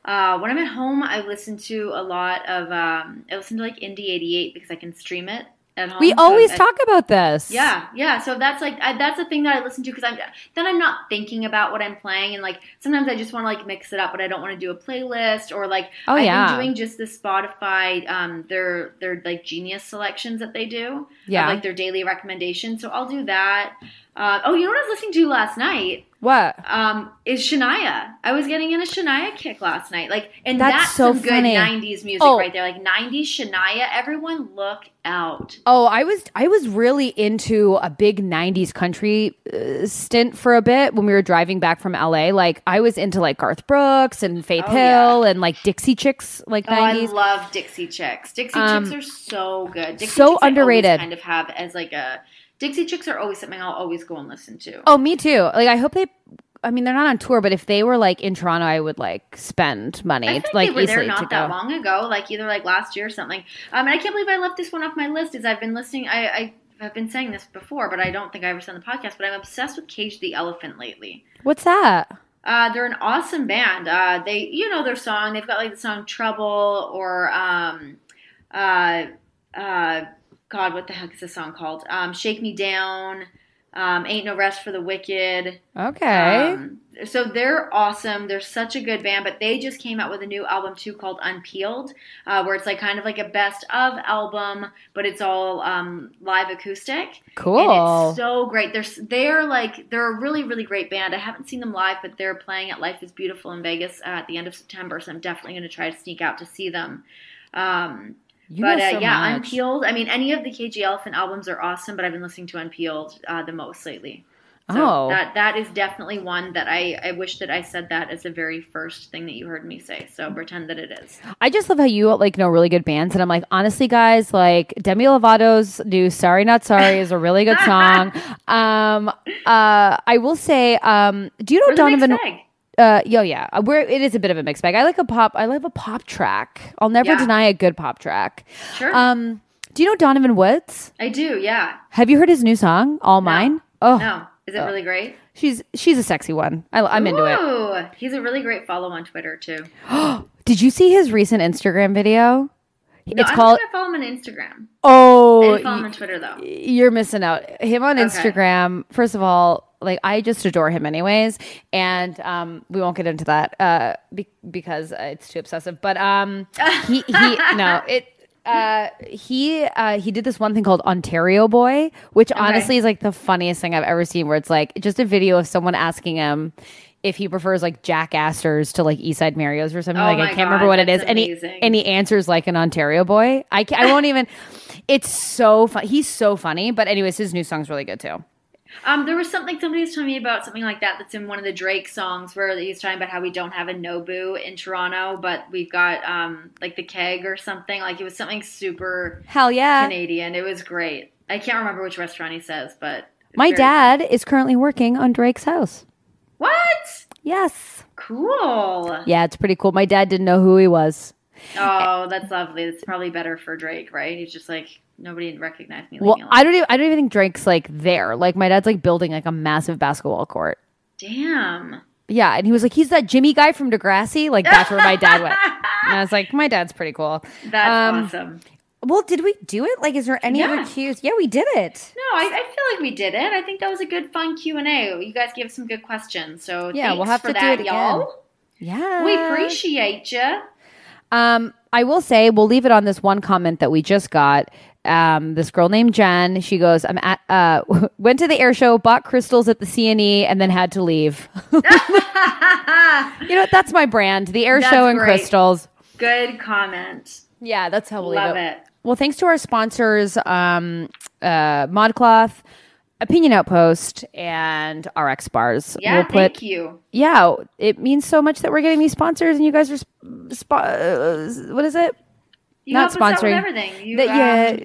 I listen to a lot of I listen to like Indie 88 because I can stream it at home. We always talk about this. Yeah. So that's like that's the thing that I listen to because I'm not thinking about what I'm playing, and like sometimes I just want to like mix it up, but I don't want to do a playlist or like I've been doing just the Spotify their like Genius selections that they do. Yeah, of, like their daily recommendations. So I'll do that. You know what I was listening to last night? What? Is Shania. I was getting in a Shania kick last night. Like, and that's so some funny. Good 90s music right there. Like 90s Shania. Everyone look out. Oh, I was really into a big 90s country stint for a bit when we were driving back from LA. Like I was into like Garth Brooks and Faith Hill and like Dixie Chicks, like 90s. I love Dixie Chicks. Dixie Chicks are so good. Dixie so Chicks underrated. I always kind of have as like a Dixie Chicks are always something I'll always go and listen to. Oh, me too. Like I hope they're not on tour, but if they were like in Toronto, I would like spend money. I think like they were there not that long ago, like either like last year or something. And I can't believe I left this one off my list. Is I've been listening. I've been saying this before, but I don't think I ever said on the podcast. But I'm obsessed with Cage the Elephant lately. What's that? They're an awesome band. They their song. They've got like the song Trouble or God, what the heck is the song called? Shake Me Down. Ain't No Rest for the Wicked. Okay. So they're awesome. They're such a good band, but they just came out with a new album too called Unpeeled, where it's like kind of like a best of album, but it's all live acoustic. Cool. And it's so great. They're a really, really great band. I haven't seen them live, but they're playing at Life is Beautiful in Vegas at the end of September, so I'm definitely going to try to sneak out to see them. Unpeeled. I mean, any of the KG Elephant albums are awesome, but I've been listening to Unpeeled the most lately. So that is definitely one that I wish that I said that as the very first thing that you heard me say. So pretend that it is. I just love how you like know really good bands, and I'm like, honestly, guys, like Demi Lovato's new "Sorry Not Sorry" is a really good song. I will say, do you know Donovan? It is a bit of a mixed bag. I love a pop track. I'll never deny a good pop track. Sure. Do you know Donovan Woods? I do. Yeah. Have you heard his new song, All Mine? Oh no. Is it really great? She's a sexy one. I'm into it. He's a really great follow on Twitter too. Did you see his recent Instagram video? No, I don't think I follow him on Instagram. Oh, I didn't follow him on Twitter though. You're missing out. Him on Instagram. First of all, like I just adore him anyways, and we won't get into that because it's too obsessive. But he did this one thing called Ontario Boy, which honestly is like the funniest thing I've ever seen, where it's like just a video of someone asking him if he prefers like Jack Astor's to like Eastside Mario's or something. I can't remember what it is. And he answers like an Ontario Boy. I won't even. It's so fun. He's so funny. But anyways, his new song's really good too. There was somebody was telling me about something like that's in one of the Drake songs where he's talking about how we don't have a Nobu in Toronto, but we've got like the Keg or something. Like it was something super Canadian. It was great. I can't remember which restaurant he says, but my dad is currently working on Drake's house. What? Yes. Cool. Yeah, it's pretty cool. My dad didn't know who he was. Oh, that's lovely. It's probably better for Drake, right? He's just like, nobody recognized me. Well, I don't even think Drake's like there. Like my dad's like building like a massive basketball court. Damn. Yeah, and he was like, he's that Jimmy guy from Degrassi. Like that's where my dad went. And I was like, my dad's pretty cool. That's awesome. Well, did we do it? Like, is there any other cues? Yeah, we did it. No, I feel like we did it. I think that was a good, fun Q&A. You guys gave some good questions. So thanks we'll have for to that, do it again. y'all. Yeah. We appreciate you. I will say, we'll leave it on this one comment that we just got. This girl named Jen, she goes, went to the air show, bought crystals at the CNE, and then had to leave. You know what? That's my brand. The air show and crystals. Good comment. Yeah, that's how we'll Love leave it. Well, thanks to our sponsors, ModCloth, Opinion Outpost, and RX Bars. Yeah, thank you. Yeah, it means so much that we're getting these sponsors, and you guys are what is it? You Not help us out with sponsoring. everything. You support us.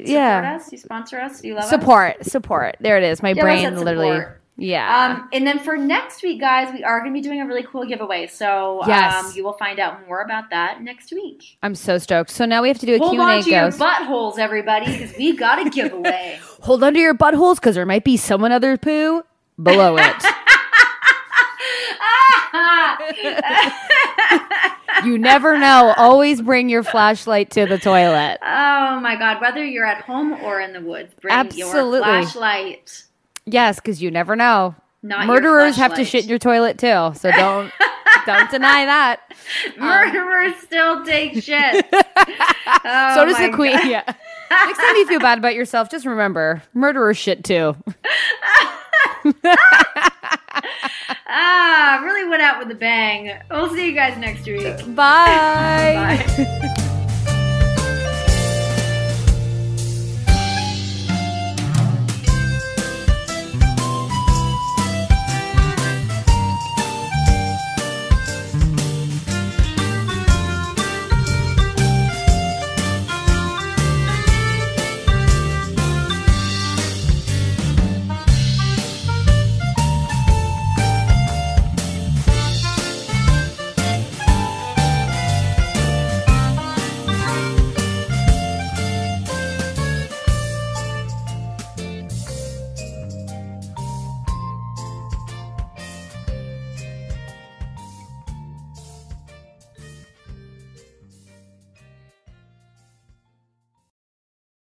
You sponsor us. You love us. Support. There it is. My brain literally. Support. Yeah. And then for next week, guys, we are going to be doing a really cool giveaway. So you will find out more about that next week. I'm so stoked. So now we have to do a Q&A. Hold on to your buttholes, everybody, because we got a giveaway. Hold on to your buttholes, because there might be someone other poo below it. You never know. Always bring your flashlight to the toilet. Oh, my God. Whether you're at home or in the woods, bring your flashlight. Yes, because you never know. Not Murderers have to shit in your toilet too, so don't deny that. Murderers still take shit. So does the queen. Yeah. Next time you feel bad about yourself, just remember, murderers shit too. Really went out with a bang. We'll see you guys next week. Bye. Bye.